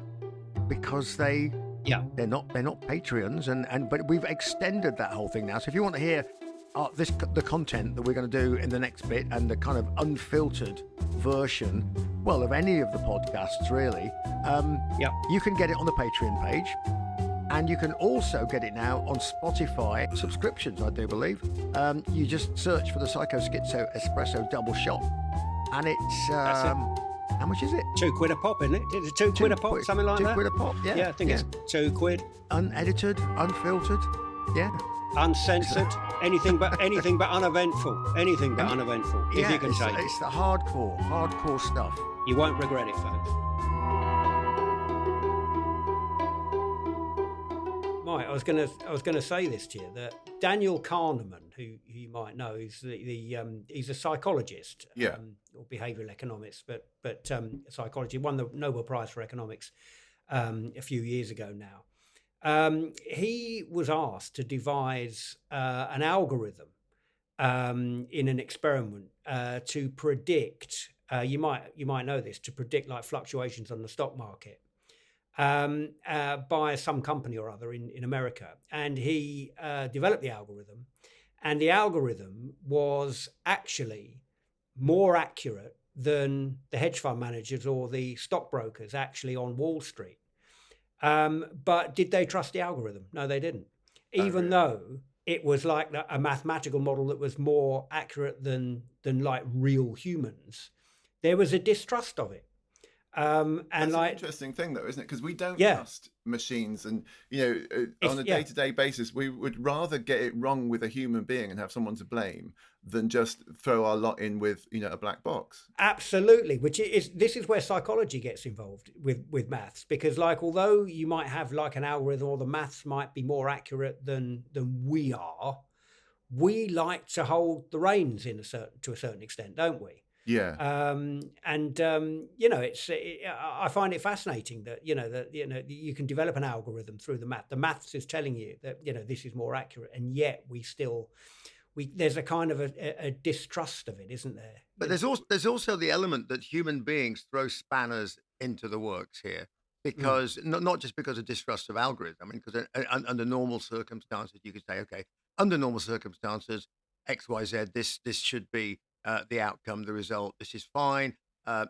Speaker 1: because they're not Patreons, but we've extended that whole thing now. So if you want to hear the content that we're going to do in the next bit, and the kind of unfiltered version, well, of any of the podcasts really, you can get it on the Patreon page. And you can also get it now on Spotify subscriptions, I do believe. You just search for the Psycho Schizo Espresso Double Shot. And it's, how much is it?
Speaker 2: £2 a pop, isn't it? Is it £2 a pop, something like that?
Speaker 3: £2
Speaker 2: a pop, yeah. I think it's £2.
Speaker 1: Unedited, unfiltered,
Speaker 2: uncensored, anything but uneventful. Anything but uneventful, if you can take it.
Speaker 1: It's the hardcore stuff.
Speaker 2: You won't regret it, folks. Right, I was going to say this to you, that Daniel Kahneman, who you might know, is he's a psychologist, or behavioural economics, but psychology, won the Nobel Prize for economics a few years ago now. He was asked to devise an algorithm in an experiment to predict. You might know this, to predict like fluctuations on the stock market. By some company or other in America. And he developed the algorithm, and the algorithm was actually more accurate than the hedge fund managers or the stockbrokers actually on Wall Street. But did they trust the algorithm? No, they didn't. Even though it was like a mathematical model that was more accurate than like real humans, there was a distrust of it. And
Speaker 3: that's
Speaker 2: like
Speaker 3: an interesting thing, though, isn't it? Because we don't trust machines, and on a day-to-day basis, we would rather get it wrong with a human being and have someone to blame than just throw our lot in with a black box.
Speaker 2: Absolutely, this is where psychology gets involved with maths, because like although you might have like an algorithm or the maths might be more accurate than we are, we like to hold the reins to a certain extent, don't we?
Speaker 3: Yeah.
Speaker 2: I find it fascinating that you can develop an algorithm through the math. The maths is telling you that this is more accurate, and yet there's a kind of a distrust of it, isn't there?
Speaker 1: But there's also the element that human beings throw spanners into the works here, because not just because of distrust of algorithms. I mean, because under normal circumstances, you could say, okay, under normal circumstances, X, Y, Z, this should be the outcome, the result. This is fine.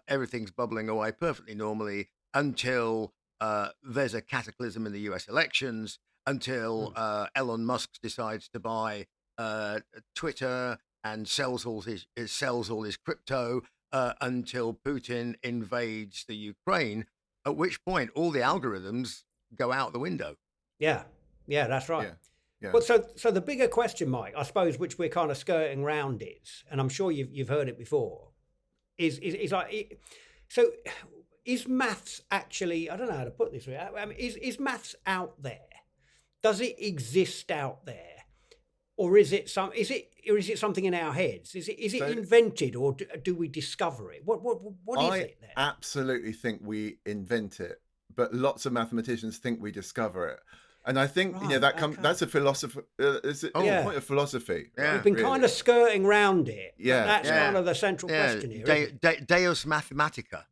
Speaker 1: Everything's bubbling away perfectly normally until there's a cataclysm in the U.S. elections, until Elon Musk decides to buy Twitter and sells all his crypto, until Putin invades the Ukraine. At which point, all the algorithms go out the window.
Speaker 2: Yeah, that's right.
Speaker 3: Yeah.
Speaker 2: But so the bigger question, Mike, I suppose, which we're kind of skirting around is, and I'm sure you've heard it before, is like, so is maths actually? I don't know how to put this. I mean, is maths out there? Does it exist out there, or is it something in our heads? Is it invented, or do we discover it? What is it then?
Speaker 3: I absolutely think we invent it, but lots of mathematicians think we discover it. And I think that's a philosophy. It's a point of philosophy.
Speaker 1: Yeah.
Speaker 2: We've been kind of skirting around it.
Speaker 3: Yeah,
Speaker 2: that's kind of the central question here.
Speaker 1: Deus Mathematica.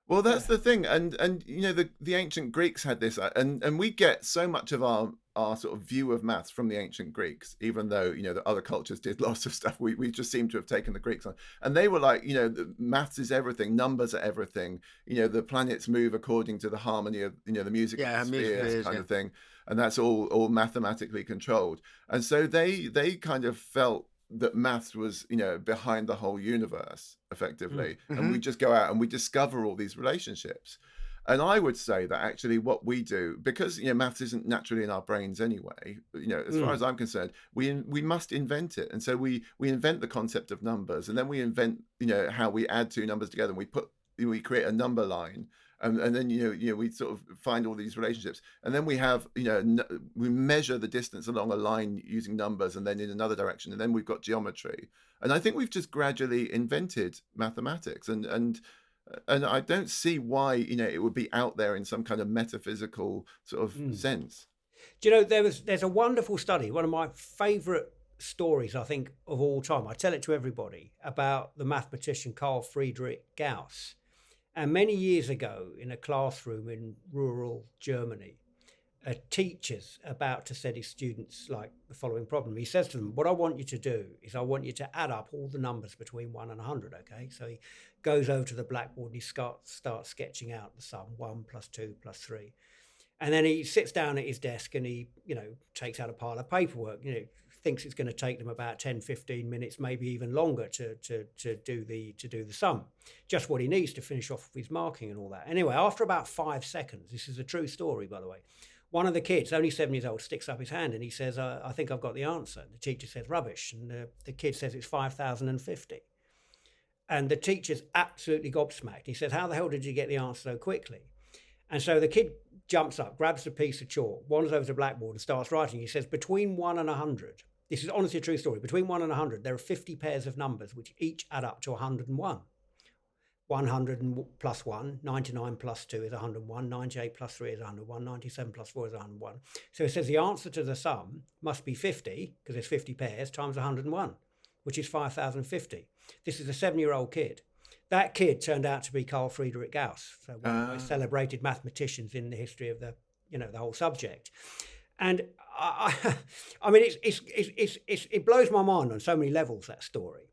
Speaker 3: Well, that's the thing, and the ancient Greeks had this, and we get so much of our sort of view of maths from the ancient Greeks, even though the other cultures did lots of stuff. We just seem to have taken the Greeks on, and they were like, the maths is everything, numbers are everything. The planets move according to the harmony of the music of the spheres kind of thing, and that's all mathematically controlled. And so they kind of felt that maths was behind the whole universe effectively, and we just go out and we discover all these relationships. And I would say that actually what we do, because maths isn't naturally in our brains anyway, as far as I'm concerned, we must invent it. And so we invent the concept of numbers, and then we invent how we add two numbers together, and we create a number line. And then we sort of find all these relationships, and then we have we measure the distance along a line using numbers, and then in another direction, and then we've got geometry. And I think we've just gradually invented mathematics, and I don't see why it would be out there in some kind of metaphysical sort of sense.
Speaker 2: Do you know there's a wonderful study, one of my favourite stories I think of all time. I tell it to everybody, about the mathematician Carl Friedrich Gauss. And many years ago, in a classroom in rural Germany, a teacher's about to set his students like the following problem. He says to them, what I want you to do is I want you to add up all the numbers between 1 and 100, okay? So he goes over to the blackboard and he starts sketching out the sum, 1 + 2 + 3. And then he sits down at his desk and he, takes out a pile of paperwork, thinks it's going to take them about 10, 15 minutes, maybe even longer to do the sum. Just what he needs to finish off his marking and all that. Anyway, after about 5 seconds, this is a true story, by the way, one of the kids, only 7 years old, sticks up his hand and he says, I think I've got the answer. The teacher says, rubbish. And the kid says it's 5,050. And the teacher's absolutely gobsmacked. He says, how the hell did you get the answer so quickly? And so the kid jumps up, grabs a piece of chalk, wanders over to the blackboard and starts writing. He says, between 1 and 100, this is honestly a true story, between 1 and 100, there are 50 pairs of numbers which each add up to 101. 100 plus 1, 99 plus 2 is 101, 98 plus 3 is 101, 97 plus 4 is 101. So it says the answer to the sum must be 50, because there's 50 pairs, times 101, which is 5,050. This is a 7-year-old kid. That kid turned out to be Carl Friedrich Gauss, so one of the most celebrated mathematicians in the history of the whole subject. And I mean, it blows my mind on so many levels, that story.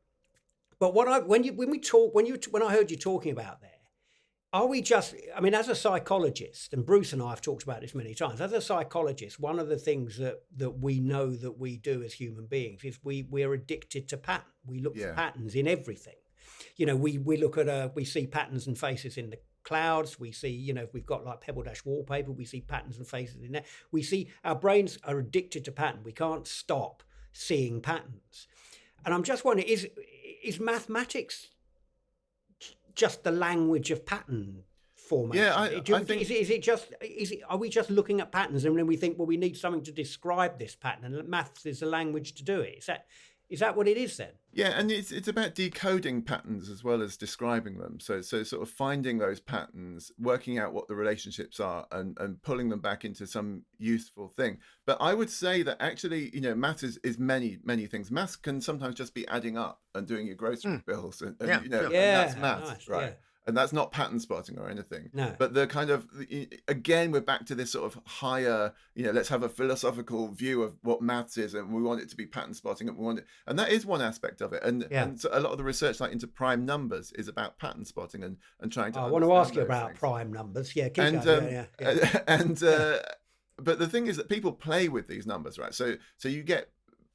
Speaker 2: But when I heard you talking about there, are we just? I mean, as a psychologist, and Bruce and I have talked about this many times. As a psychologist, one of the things that we know that we do as human beings is we're addicted to pattern. We look for patterns in everything. We look at we see patterns and faces in the clouds. We see, if we've got like Pebble Dash wallpaper, we see patterns and faces in there. We see our brains are addicted to pattern. We can't stop seeing patterns. And I'm just wondering, is mathematics just the language of pattern formation?
Speaker 3: Yeah, I think...
Speaker 2: Are we just looking at patterns and then we think, well, we need something to describe this pattern, and maths is the language to do it? Is that what it is then?
Speaker 3: Yeah, and it's about decoding patterns as well as describing them. So sort of finding those patterns, working out what the relationships are, and pulling them back into some useful thing. But I would say that actually, math is many things. Math can sometimes just be adding up and doing your grocery bills, and
Speaker 1: Yeah,
Speaker 3: and
Speaker 1: sure.
Speaker 3: that's math,
Speaker 2: nice,
Speaker 3: right?
Speaker 2: yeah.
Speaker 3: And that's not pattern spotting or anything.
Speaker 2: No.
Speaker 3: But the kind of, again, we're back to this sort of higher, let's have a philosophical view of what maths is, and we want it to be pattern spotting, and we want it, and that is one aspect of it. And so a lot of the research, like into prime numbers, is about pattern spotting and trying to.
Speaker 2: I want to ask you
Speaker 3: those
Speaker 2: about
Speaker 3: things.
Speaker 2: prime numbers. Yeah, keep going.
Speaker 3: But the thing is that people play with these numbers, right? So you get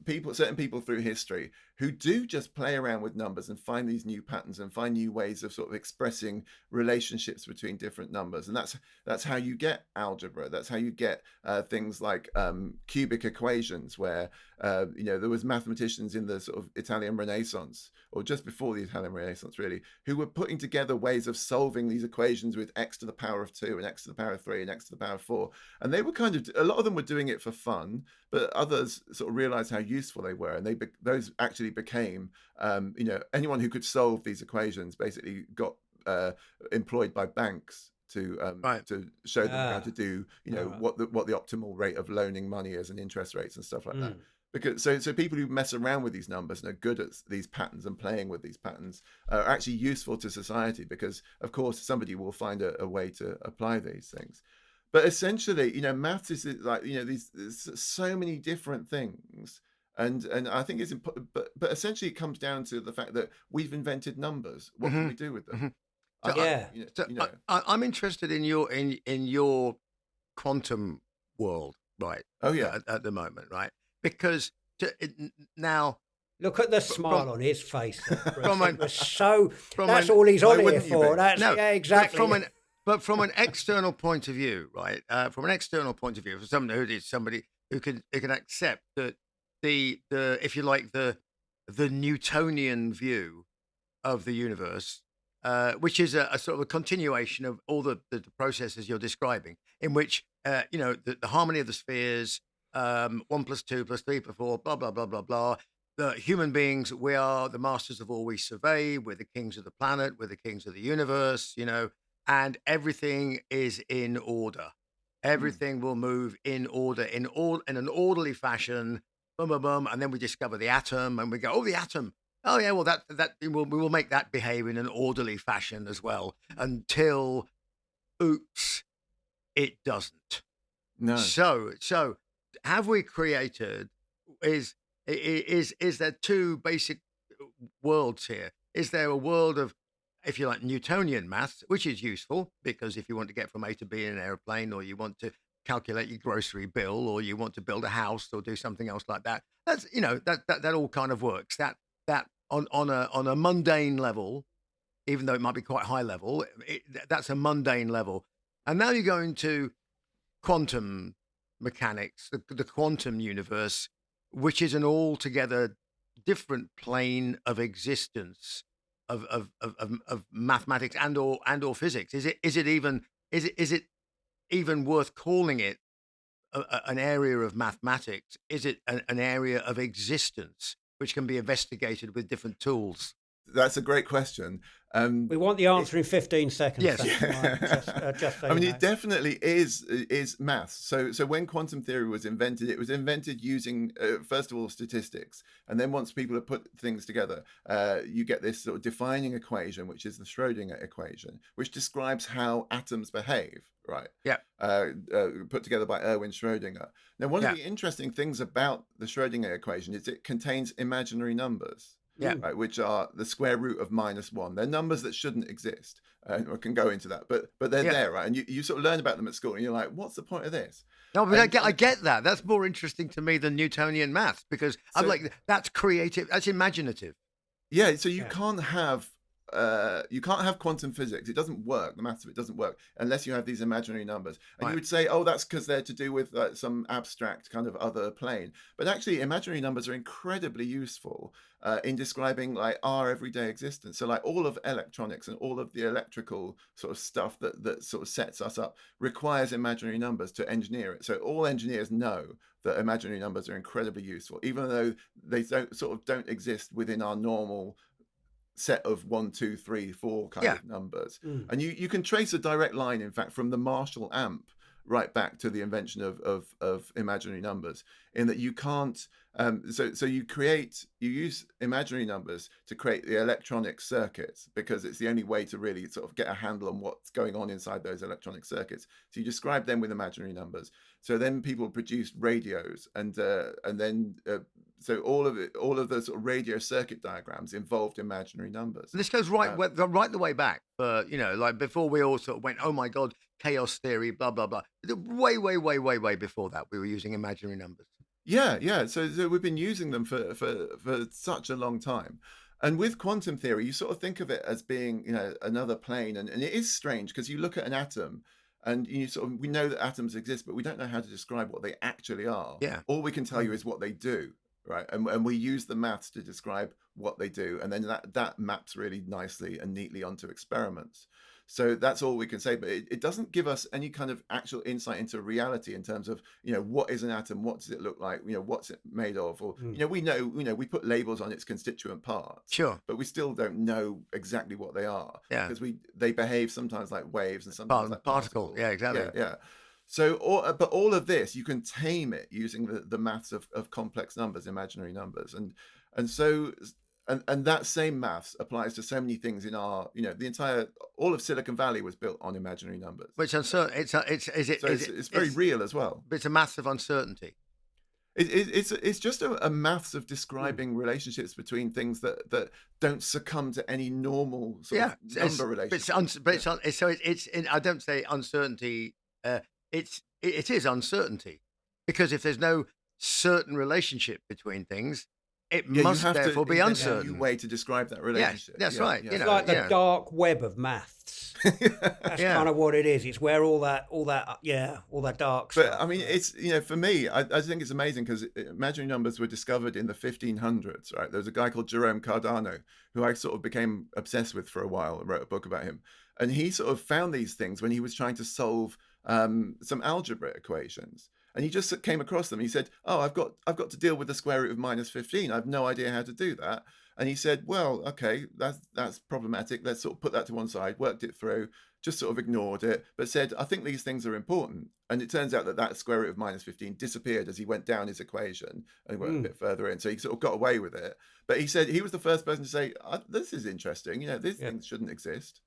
Speaker 3: certain people through history who do just play around with numbers and find these new patterns and find new ways of sort of expressing relationships between different numbers. And that's how you get algebra. That's how you get things like cubic equations, where there was mathematicians in the sort of Italian Renaissance, or just before the Italian Renaissance really, who were putting together ways of solving these equations with x to the power of 2 and x to the power of 3 and x to the power of 4. And they were a lot of them were doing it for fun, but others sort of realized how useful they were, and those actually became anyone who could solve these equations basically got employed by banks to show them how to do what the optimal rate of loaning money is and interest rates and stuff like that. Because so people who mess around with these numbers and are good at these patterns and playing with these patterns are actually useful to society, because of course somebody will find a way to apply these things. But essentially, maths is like, there's so many different things. And I think it's important, but essentially it comes down to the fact that we've invented numbers. What can we do with them?
Speaker 1: I'm interested in your quantum world, right?
Speaker 3: Oh yeah,
Speaker 1: at the moment, right? Because now,
Speaker 2: look at the smile on his face. That's all he's on here for. Exactly.
Speaker 1: But from an external point of view, right? From an external point of view, for somebody who can accept that the if you like the Newtonian view of the universe, which is a sort of a continuation of all the processes you're describing, in which the harmony of the spheres, 1 + 2 + 3 + 4, blah blah blah blah blah. The human beings, we are the masters of all we survey. We're the kings of the planet. We're the kings of the universe. And everything is in order. Everything will move in order, in an orderly fashion. Boom, boom, boom, and then we discover the atom, and we go, oh, the atom. Oh yeah, well we will make that behave in an orderly fashion as well, until, oops, it doesn't.
Speaker 3: No.
Speaker 1: So have we created? Is there two basic worlds here? Is there a world of, if you like, Newtonian maths, which is useful because if you want to get from A to B in an airplane, or you want to calculate your grocery bill, or you want to build a house or do something else like that, that's that all kind of works. That on a mundane level, even though it might be quite high level, that's a mundane level. And now you go into quantum mechanics, the quantum universe, which is an altogether different plane of existence of mathematics and or physics. Is it even worth calling it an area of mathematics? Is it an area of existence which can be investigated with different tools?
Speaker 3: That's a great question.
Speaker 2: We want the answer in 15 seconds.
Speaker 1: Yes.
Speaker 2: Just so
Speaker 3: I mean, it definitely is maths. So when quantum theory was invented, it was invented using, first of all, statistics. And then once people have put things together, you get this sort of defining equation, which is the Schrödinger equation, which describes how atoms behave, right?
Speaker 1: Yeah.
Speaker 3: Put together by Erwin Schrödinger. Now, one of the interesting things about the Schrödinger equation is it contains imaginary numbers.
Speaker 1: Yeah.
Speaker 3: Right, which are the square root of -1. They're numbers that shouldn't exist. I can go into that, but they're there, right? And you sort of learn about them at school, and you're like, what's the point of this?
Speaker 1: No, but I get that. That's more interesting to me than Newtonian maths, because I'm like, that's creative, that's imaginative.
Speaker 3: Yeah, so you can't have you can't have quantum physics. It doesn't work. The maths of it doesn't work unless you have these imaginary numbers. And
Speaker 1: Right.
Speaker 3: you would say, oh, that's because they're to do with some abstract kind of other plane. But actually, imaginary numbers are incredibly useful in describing like our everyday existence. So like all of electronics and all of the electrical sort of stuff that sort of sets us up requires imaginary numbers to engineer it. So all engineers know that imaginary numbers are incredibly useful, even though they don't exist within our normal set of 1, 2, 3, 4 kind
Speaker 1: Yeah.
Speaker 3: of numbers. And you can trace a direct line, in fact, from the Marshall amp right back to the invention of imaginary numbers, in that you can't so you use imaginary numbers to create the electronic circuits, because it's the only way to really sort of get a handle on what's going on inside those electronic circuits. So you describe them with imaginary numbers. So then people produced radios, and then so all of the sort of radio circuit diagrams involved imaginary numbers.
Speaker 1: And this goes right the way back, like before we all sort of went, oh my God, chaos theory, blah, blah, blah. Way before that, we were using imaginary numbers.
Speaker 3: Yeah. So we've been using them for such a long time. And with quantum theory, you sort of think of it as being, another plane. And it is strange, because you look at an atom and we know that atoms exist, but we don't know how to describe what they actually are.
Speaker 1: Yeah.
Speaker 3: All we can tell you is what they do, right? And we use the maths to describe what they do. And then that maps really nicely and neatly onto experiments. So that's all we can say, but it doesn't give us any kind of actual insight into reality in terms of, what is an atom? What does it look like? What's it made of? Or, we know, we put labels on its constituent parts.
Speaker 1: Sure.
Speaker 3: But we still don't know exactly what they are.
Speaker 1: Yeah.
Speaker 3: Because they behave sometimes like waves and sometimes like particles.
Speaker 1: Yeah, exactly.
Speaker 3: Yeah. So, but all of this, you can tame it using the maths of complex numbers, imaginary numbers. And so... And that same maths applies to so many things in our, all of Silicon Valley was built on imaginary numbers.
Speaker 1: Which uncertain,
Speaker 3: it's very real as well.
Speaker 1: But it's a maths of uncertainty.
Speaker 3: It's just a maths of describing relationships between things that don't succumb to any normal sort of number relationship.
Speaker 1: I don't say uncertainty. It is uncertainty, because if there's no certain relationship between things, it must therefore be uncertain.
Speaker 3: A new way to describe that relationship.
Speaker 1: Yes, that's right.
Speaker 2: It's like the dark web of maths. That's kind of what it is. It's where all that dark stuff.
Speaker 3: But I mean, it's for me, I think it's amazing, because imaginary numbers were discovered in the 1500s. Right, there was a guy called Jerome Cardano who I sort of became obsessed with for a while and wrote a book about him. And he sort of found these things when he was trying to solve some algebra equations. And he just came across them. He said, oh, I've got to deal with the square root of minus 15. I have no idea how to do that. And he said, well, okay, that's problematic. Let's sort of put that to one side, worked it through, just sort of ignored it, but said, I think these things are important. And it turns out that square root of minus 15 disappeared as he went down his equation and went a bit further in. So he sort of got away with it. But he said he was the first person to say, this is interesting. These things shouldn't exist.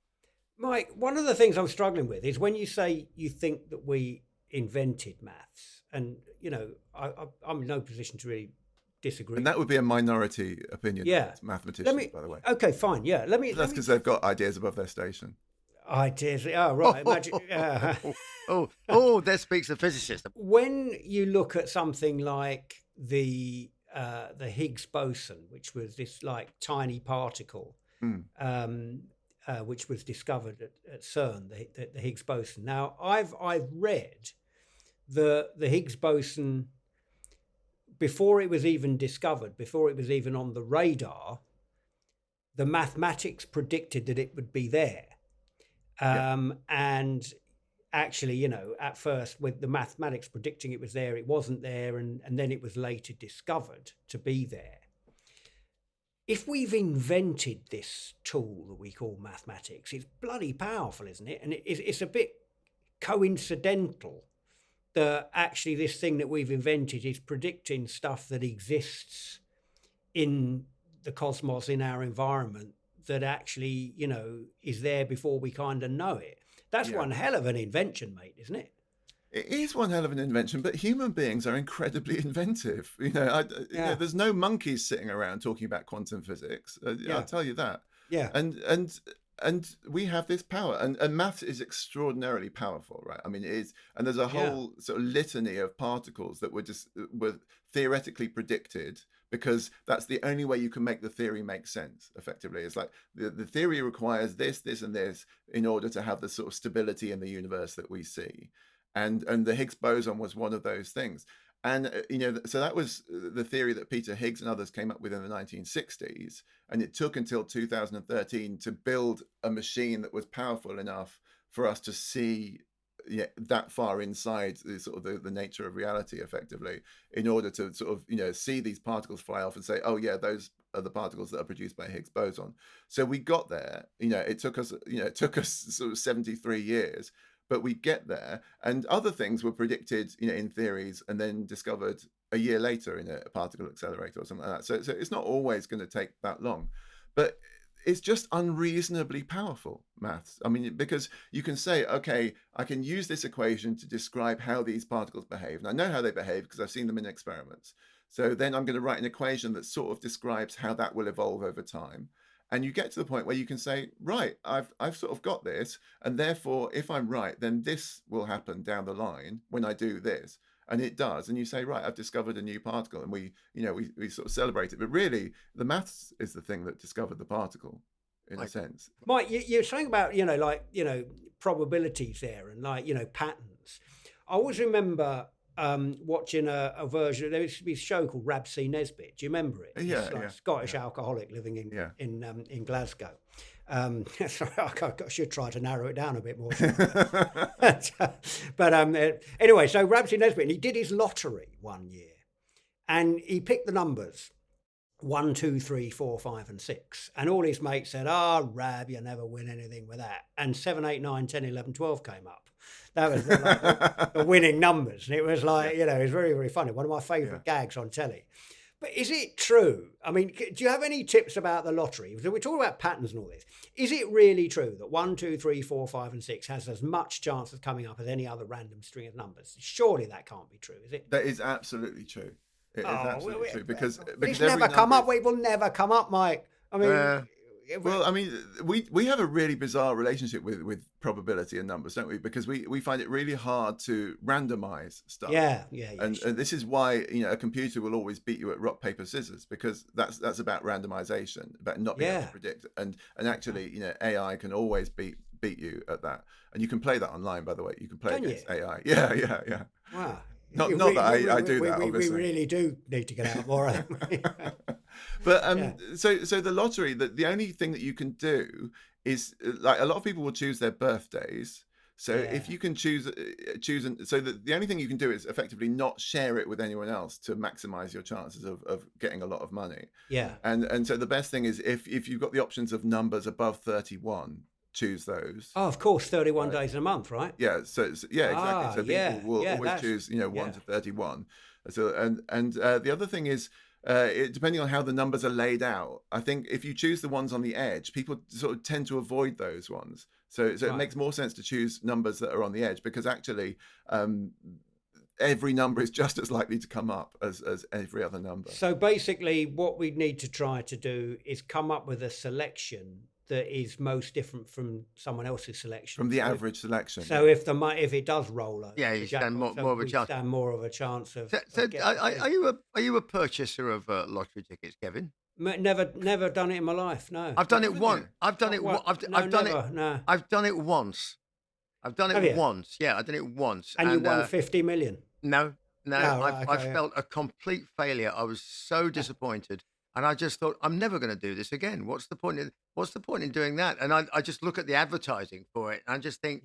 Speaker 2: Mike, one of the things I'm struggling with is when you say you think that we invented maths, and I'm in no position to really disagree.
Speaker 3: And that would be a minority opinion.
Speaker 2: Yeah,
Speaker 3: mathematicians, by the way.
Speaker 2: Okay, fine. Yeah,
Speaker 3: That's because they've got ideas above their station.
Speaker 2: Ideas. Oh, right. Imagine.
Speaker 1: There speaks a physicist.
Speaker 2: When you look at something like the Higgs boson, which was this like tiny particle. Which was discovered at CERN, the Higgs boson. Now, I've read the Higgs boson, before it was even discovered, before it was even on the radar, the mathematics predicted that it would be there. And actually, at first, with the mathematics predicting it was there, it wasn't there, and then it was later discovered to be there. If we've invented this tool that we call mathematics, it's bloody powerful, isn't it? And it's a bit coincidental that actually this thing that we've invented is predicting stuff that exists in the cosmos, in our environment, that actually, is there before we kind of know it. That's one hell of an invention, mate, isn't it?
Speaker 3: It is one hell of an invention, but human beings are incredibly inventive. There's no monkeys sitting around talking about quantum physics. I'll tell you that.
Speaker 2: Yeah.
Speaker 3: And and we have this power, and maths is extraordinarily powerful, right? I mean, it is, and there's a whole sort of litany of particles that were theoretically predicted, because that's the only way you can make the theory make sense effectively. It's like the theory requires this, this, and this in order to have the sort of stability in the universe that we see, and the Higgs boson was one of those things. And so that was the theory that Peter Higgs and others came up with in the 1960s, and it took until 2013 to build a machine that was powerful enough for us to see that far inside the sort of the nature of reality effectively, in order to sort of see these particles fly off and say, oh yeah, those are the particles that are produced by Higgs boson. So we got there. It took us sort of 73 years, but we get there. And other things were predicted in theories and then discovered a year later in a particle accelerator or something like that. So it's not always going to take that long, but it's just unreasonably powerful, maths. I mean, because you can say, okay, I can use this equation to describe how these particles behave. And I know how they behave because I've seen them in experiments. So then I'm going to write an equation that sort of describes how that will evolve over time. And you get to the point where you can say, right, I've sort of got this. And therefore, if I'm right, then this will happen down the line when I do this. And it does. And you say, right, I've discovered a new particle, and we sort of celebrate it. But really, the maths is the thing that discovered the particle, in a sense.
Speaker 2: Mike, you're saying about, probabilities there and patterns. I always remember watching a version. There used to be a show called Rab C. Nesbitt. Do you remember it?
Speaker 3: Yeah,
Speaker 2: it's like a Scottish alcoholic living in Glasgow. Sorry, I should try to narrow it down a bit more. but anyway, so Rab C. Nesbitt, and he did his lottery one year, and he picked the numbers 1, 2, 3, 4, 5, and 6, and all his mates said, Rab, you never win anything with that. And 7, 8, 9, 10, 11, 12 came up. That was the winning numbers, and it was like it was very, very funny. One of my favourite gags on telly. But is it true? I mean, do you have any tips about the lottery? So we're talking about patterns and all this. Is it really true that 1, 2, 3, 4, 5, and 6 has as much chance of coming up as any other random string of numbers? Surely that can't be true, is it?
Speaker 3: That is absolutely true. It is absolutely true because
Speaker 2: it's never come up. It will never come up, Mike. I mean,
Speaker 3: well, I mean, we have a really bizarre relationship with probability and numbers, don't we? Because we find it really hard to randomize stuff.
Speaker 2: Yeah.
Speaker 3: And this is why a computer will always beat you at rock paper scissors, because that's about randomization, about not being able to predict. And actually, AI can always beat you at that. And you can play that online, by the way. You can play against AI. Yeah.
Speaker 2: Wow.
Speaker 3: Not that I do that, obviously.
Speaker 2: We really do need to get out more.
Speaker 3: But so the lottery, the only thing that you can do is, like, a lot of people will choose their birthdays. So if you can choose, so the only thing you can do is effectively not share it with anyone else to maximize your chances of getting a lot of money.
Speaker 2: Yeah.
Speaker 3: And so the best thing is if you've got the options of numbers above 31. Choose those.
Speaker 2: Oh, of course, 31 days in a month, right?
Speaker 3: Yeah. So exactly. So people will always choose 1 to 31. So and the other thing is, depending on how the numbers are laid out, I think if you choose the ones on the edge, people sort of tend to avoid those ones. So it makes more sense to choose numbers that are on the edge, because actually every number is just as likely to come up as every other number.
Speaker 2: So basically, what we need to try to do is come up with a selection that is most different from someone else's selection,
Speaker 3: from the average selection.
Speaker 2: So if it does roll over,
Speaker 1: you stand more of a chance.
Speaker 2: Stand more of a chance of.
Speaker 1: So are you a purchaser of lottery tickets, Kevin?
Speaker 2: Never done it in my life. No,
Speaker 1: I've done it once. I've done it once. I've done it once. Yeah, I've done it once.
Speaker 2: And you won 50 million.
Speaker 1: No. I felt a complete failure. I was so disappointed. And I just thought, I'm never going to do this again. What's the point in doing that? And I just look at the advertising for it, and I just think,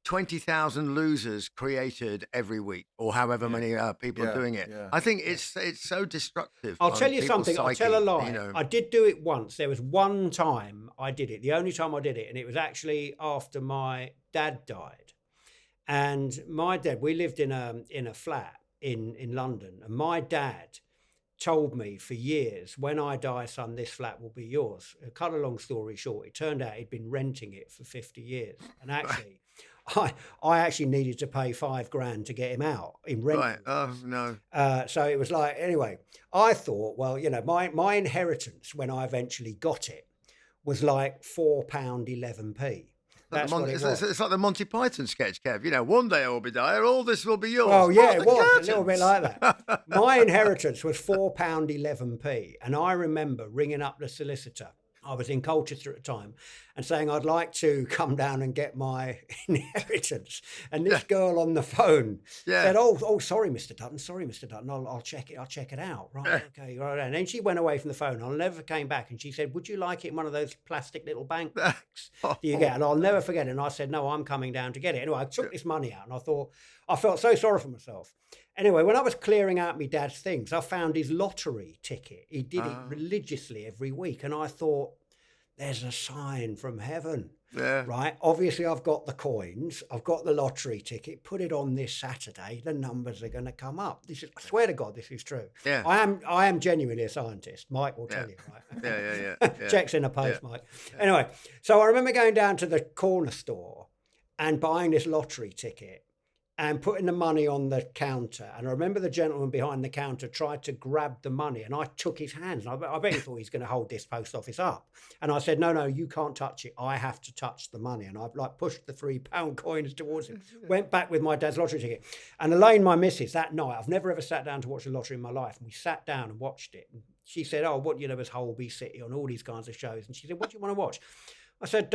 Speaker 1: 20,000 losers created every week, or however many people are doing it. I think it's so destructive.
Speaker 2: I'll tell you something. I'll tell a lie. I did do it once. There was one time I did it, the only time I did it, and it was actually after my dad died. And my dad, we lived in a flat in London, and my dad told me for years, when I die, son, this flat will be yours. Cut a long story short, it turned out he'd been renting it for 50 years. And actually, I actually needed to pay $5,000 to get him out in rent.
Speaker 1: Right. Oh, no.
Speaker 2: So it was like, anyway, I thought, well, my inheritance, when I eventually got it, was like £4.11p. That's what it was.
Speaker 1: It's like the Monty Python sketch, Kev. You know, one day I will be there, all this will be yours.
Speaker 2: Well, yeah, it was
Speaker 1: curtains.
Speaker 2: a little bit like that. My inheritance was £4.11p, and I remember ringing up the solicitor. I was in Colchester at the time, and saying I'd like to come down and get my inheritance. And this girl on the phone said, "Oh, sorry, Mr. Dutton. I'll check it out. Right, okay, right." And then she went away from the phone. I never came back, and she said, "Would you like it in one of those plastic little bank bags do you get?" And I'll never forget it. And I said, "No, I'm coming down to get it." Anyway, I took this money out, and I felt so sorry for myself. Anyway, when I was clearing out my dad's things, I found his lottery ticket. He did it religiously every week. And I thought, there's a sign from heaven, right? Obviously, I've got the coins. I've got the lottery ticket. Put it on this Saturday. The numbers are going to come up. I swear to God, this is true.
Speaker 1: Yeah.
Speaker 2: I am genuinely a scientist. Mike will tell you, right?
Speaker 1: Yeah.
Speaker 2: Checks in a post, Mike. Anyway, so I remember going down to the corner store and buying this lottery ticket and putting the money on the counter. And I remember the gentleman behind the counter tried to grab the money, and I took his hands. And I bet he thought he's going to hold this post office up. And I said, no, you can't touch it. I have to touch the money. And I pushed the £3 coins towards him, went back with my dad's lottery ticket. And Elaine, my missus, that night, I've never ever sat down to watch the lottery in my life. And we sat down and watched it. And she said, there was Holby City on all these kinds of shows. And she said, what do you want to watch? I said,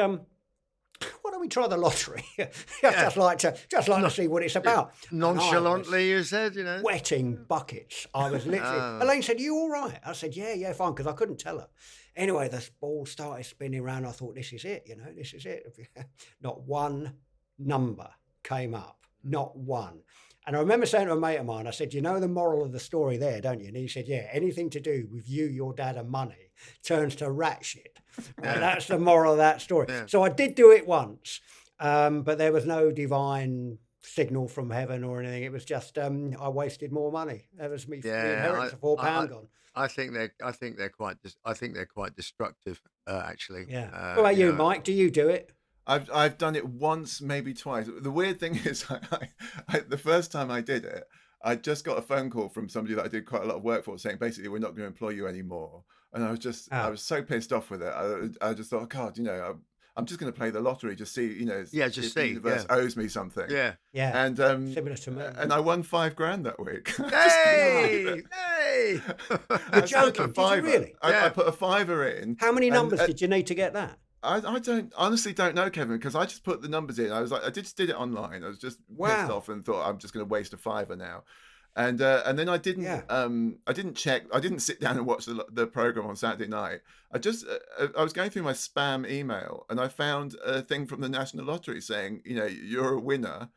Speaker 2: why don't we try the lottery? Just like to see what it's about.
Speaker 1: Nonchalantly, you said,
Speaker 2: Wetting buckets. I was literally. Elaine said, "You all right?" I said, "Yeah, fine," because I couldn't tell her. Anyway, the ball started spinning around. I thought, this is it. This is it. Not one number came up. Not one. And I remember saying to a mate of mine, I said, "You know the moral of the story there, don't you?" And he said, "Yeah, anything to do with you, your dad, and money turns to rat shit." Right? That's the moral of that story. Yeah. So I did do it once, but there was no divine signal from heaven or anything. It was just I wasted more money. That was me. Inheritance of £4 gone.
Speaker 1: I think they're quite destructive, actually.
Speaker 2: Yeah. What about you, Mike? Do you do it?
Speaker 3: I've done it once, maybe twice. The weird thing is, the first time I did it, I just got a phone call from somebody that I did quite a lot of work for, saying basically we're not going to employ you anymore. And I was so pissed off with it. I just thought, oh, God, I'm just going to play the lottery, just see,
Speaker 1: just see.
Speaker 3: The universe owes me something.
Speaker 2: Yeah.
Speaker 3: And
Speaker 2: similar to me.
Speaker 3: And I won £5,000 that week.
Speaker 1: Hey!
Speaker 2: You're joking? Did you really?
Speaker 3: I put a fiver in.
Speaker 2: How many numbers did you need to get that?
Speaker 3: I honestly don't know, Kevin, because I just put the numbers in. I was like, I just did it online. I was just pissed off and thought, I'm just going to waste a fiver now. And then I didn't check. I didn't sit down and watch the program on Saturday night. I was going through my spam email, and I found a thing from the National Lottery saying, you're a winner.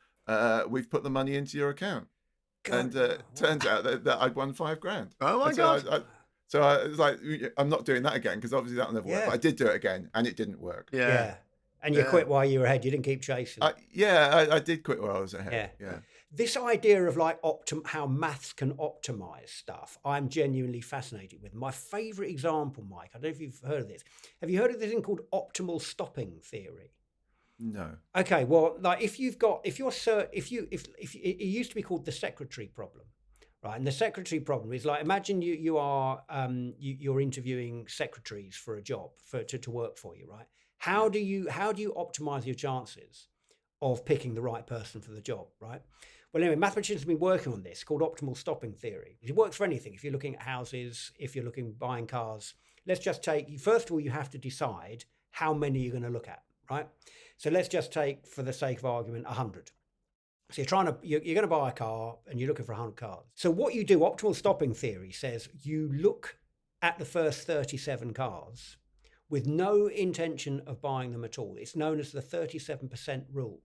Speaker 3: We've put the money into your account. God. And turns out that I'd won £5,000.
Speaker 1: Oh my God.
Speaker 3: So I was like, I'm not doing that again, because obviously that'll never work. But I did do it again, and it didn't work.
Speaker 2: Yeah. And you quit while you were ahead. You didn't keep chasing.
Speaker 3: I did quit while I was ahead. Yeah.
Speaker 2: This idea of like how maths can optimize stuff, I'm genuinely fascinated with. My favourite example, Mike, I don't know if you've heard of this. Have you heard of this thing called optimal stopping theory?
Speaker 3: No.
Speaker 2: Okay, well, like it used to be called the secretary problem. Right, and the secretary problem is like, imagine you're interviewing secretaries for a job to work for you, right? How do you optimize your chances of picking the right person for the job, right? Well, anyway, mathematicians have been working on this, called optimal stopping theory. It works for anything. If you're looking at houses, if you're buying cars, let's just take, first of all, you have to decide how many you're going to look at, right? So let's just take, for the sake of argument, 100. So you're going to buy a car and you're looking for 100 cars. So what you do, optimal stopping theory says you look at the first 37 cars with no intention of buying them at all. It's known as the 37% rule.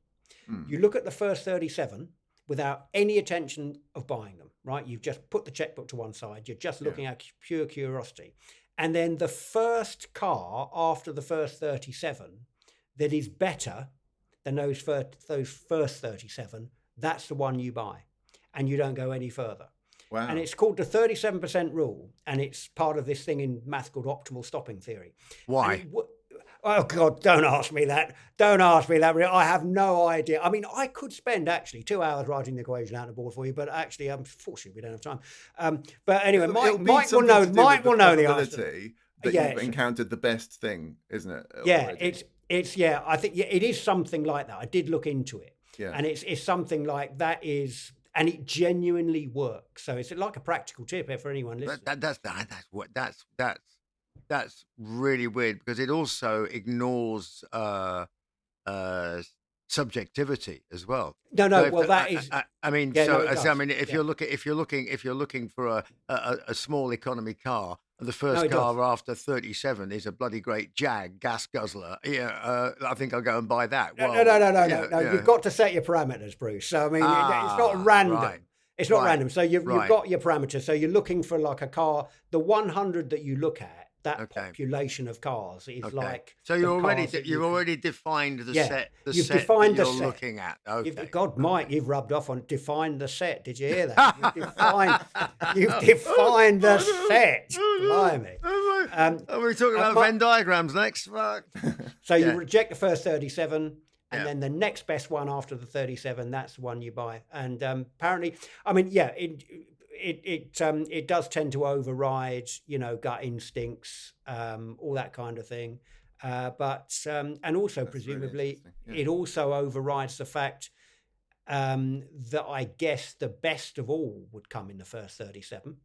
Speaker 2: You look at the first 37 without any intention of buying them, right? You've just put the checkbook to one side. You're just looking at pure curiosity. And then the first car after the first 37 that is better than those first 37, that's the one you buy, and you don't go any further.
Speaker 3: Wow.
Speaker 2: And it's called the 37% rule, and it's part of this thing in math called optimal stopping theory.
Speaker 1: Why?
Speaker 2: Oh, God, don't ask me that. Don't ask me that. I have no idea. I mean, I could spend actually 2 hours writing the equation out on the board for you, but actually, unfortunately, we don't have time. But anyway, Mike will know the answer.
Speaker 3: that
Speaker 2: Yeah,
Speaker 3: you've encountered the best thing, isn't it?
Speaker 2: yeah,
Speaker 3: Already?
Speaker 2: it's yeah. I think it is something like that. I did look into it,
Speaker 3: Yeah.
Speaker 2: and it's something like that is, and it genuinely works. So it's like a practical tip for anyone listening.
Speaker 1: That's really weird because it also ignores subjectivity as well.
Speaker 2: No,
Speaker 1: So
Speaker 2: well, that is,
Speaker 1: I mean,
Speaker 2: yeah, no, it
Speaker 1: I
Speaker 2: does.
Speaker 1: mean, if you're looking for a small economy car, and the
Speaker 2: No,
Speaker 1: first
Speaker 2: it does.
Speaker 1: car after 37 is a bloody great Jag gas guzzler, I think I'll go and buy that.
Speaker 2: No,
Speaker 1: Well,
Speaker 2: no, no, no,
Speaker 1: you
Speaker 2: no,
Speaker 1: know,
Speaker 2: no.
Speaker 1: you
Speaker 2: You've
Speaker 1: know.
Speaker 2: got to set your parameters, Bruce. So I mean, it's not random.
Speaker 1: Right,
Speaker 2: It's not
Speaker 1: right,
Speaker 2: random. So you've
Speaker 1: right.
Speaker 2: got your parameters. So you're looking for like a car. The 100 that you look at, that
Speaker 1: Okay.
Speaker 2: population of cars is
Speaker 1: Okay.
Speaker 2: like.
Speaker 1: So
Speaker 2: the
Speaker 1: you've already
Speaker 2: cars that
Speaker 1: you've
Speaker 2: you can-
Speaker 1: already defined the
Speaker 2: Yeah,
Speaker 1: set. The
Speaker 2: you've
Speaker 1: set
Speaker 2: defined
Speaker 1: that
Speaker 2: the
Speaker 1: you're
Speaker 2: set.
Speaker 1: looking at. Okay.
Speaker 2: God, Mike, you've rubbed off on define the set. Did you hear that? You've defined the set. Blimey.
Speaker 1: Are we talking about Venn diagrams next? Fuck.
Speaker 2: So you
Speaker 1: Yeah.
Speaker 2: reject the first 37, and
Speaker 1: Yeah.
Speaker 2: then the next best one after the 37, that's the one you buy. And apparently, I mean, yeah, it does tend to override, gut instincts, all that kind of thing. But and also
Speaker 3: That's
Speaker 2: presumably
Speaker 3: really interesting. Yeah.
Speaker 2: it also overrides the fact that I guess the best of all would come in the first 37.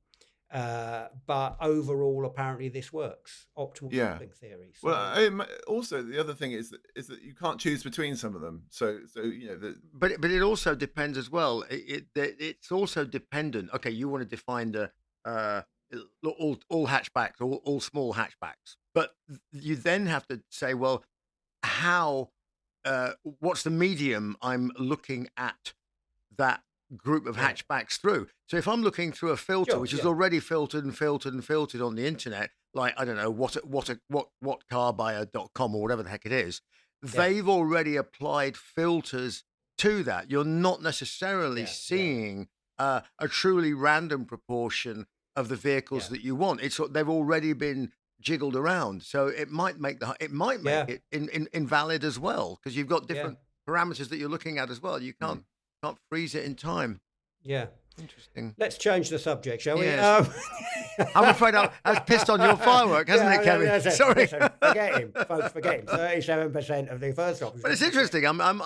Speaker 2: But overall, apparently, this works. Optimal sampling theory. So,
Speaker 3: Well, also the other thing is that you can't choose between some of them. So
Speaker 1: But it also depends as well. It's also dependent. Okay, you want to define the all hatchbacks, all small hatchbacks, but you then have to say, well, how? What's the medium I'm looking at that group of hatchbacks through? So if I'm looking through a filter
Speaker 2: Sure,
Speaker 1: which is
Speaker 2: yeah.
Speaker 1: already filtered on the internet, like I don't know whatcarbuyer.com or whatever the heck it is, they've already applied filters to that. You're not necessarily seeing a truly random proportion of the vehicles that you want. They've already been jiggled around, so it might make it invalid as well, because you've got different parameters that you're looking at as well. You can't freeze it in time.
Speaker 2: Yeah.
Speaker 1: Interesting.
Speaker 2: Let's change the subject, shall we?
Speaker 1: Yes. I'm afraid I've pissed on your firework, hasn't it, Kevin?
Speaker 2: That's it.
Speaker 1: Sorry.
Speaker 2: Listen, forget him, folks. Forget him. 37% of the first option.
Speaker 1: But it's interesting. I'm gonna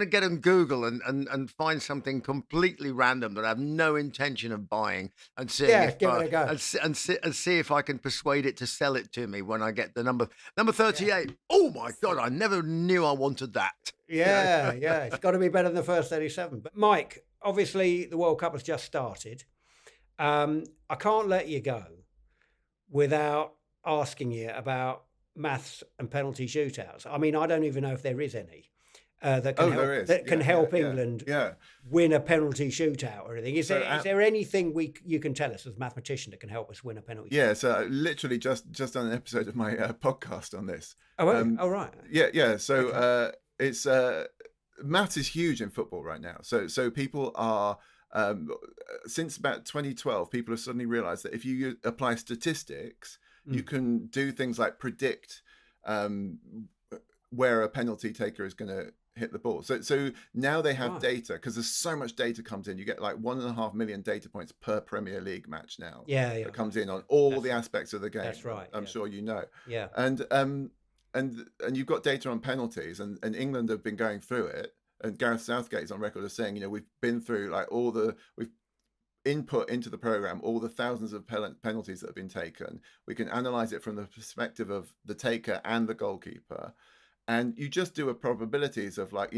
Speaker 1: get on Google and find something completely random that I have no intention of buying, and seeing if
Speaker 2: give it a go.
Speaker 1: and see if I can persuade it to sell it to me when I get the number 38. Oh my God! I never knew I wanted that.
Speaker 2: Yeah. It's got to be better than the first 37. But Mike, obviously the World Cup has just started. I can't let you go without asking you about maths and penalty shootouts. I mean, I don't even know if there is any that can help England win a penalty shootout or anything. Is there anything you can tell us as a mathematician that can help us win a penalty?
Speaker 3: Yeah, so I literally just done an episode of my podcast on this.
Speaker 2: Oh, right.
Speaker 3: Yeah. So it's maths is huge in football right now. So people are since about 2012, people have suddenly realized that if you apply statistics, you can do things like predict where a penalty taker is going to hit the ball. So now they have data, because there's so much data comes in. You get like 1.5 million data points per Premier League match now. That comes in on all the aspects of the game.
Speaker 2: That's right.
Speaker 3: I'm sure you know.
Speaker 2: Yeah.
Speaker 3: And you've got data on penalties, and England have been going through it. And Gareth Southgate is on record as saying, we've been through like we've input into the program all the thousands of penalties that have been taken. We can analyze it from the perspective of the taker and the goalkeeper. And you just do a probabilities of like,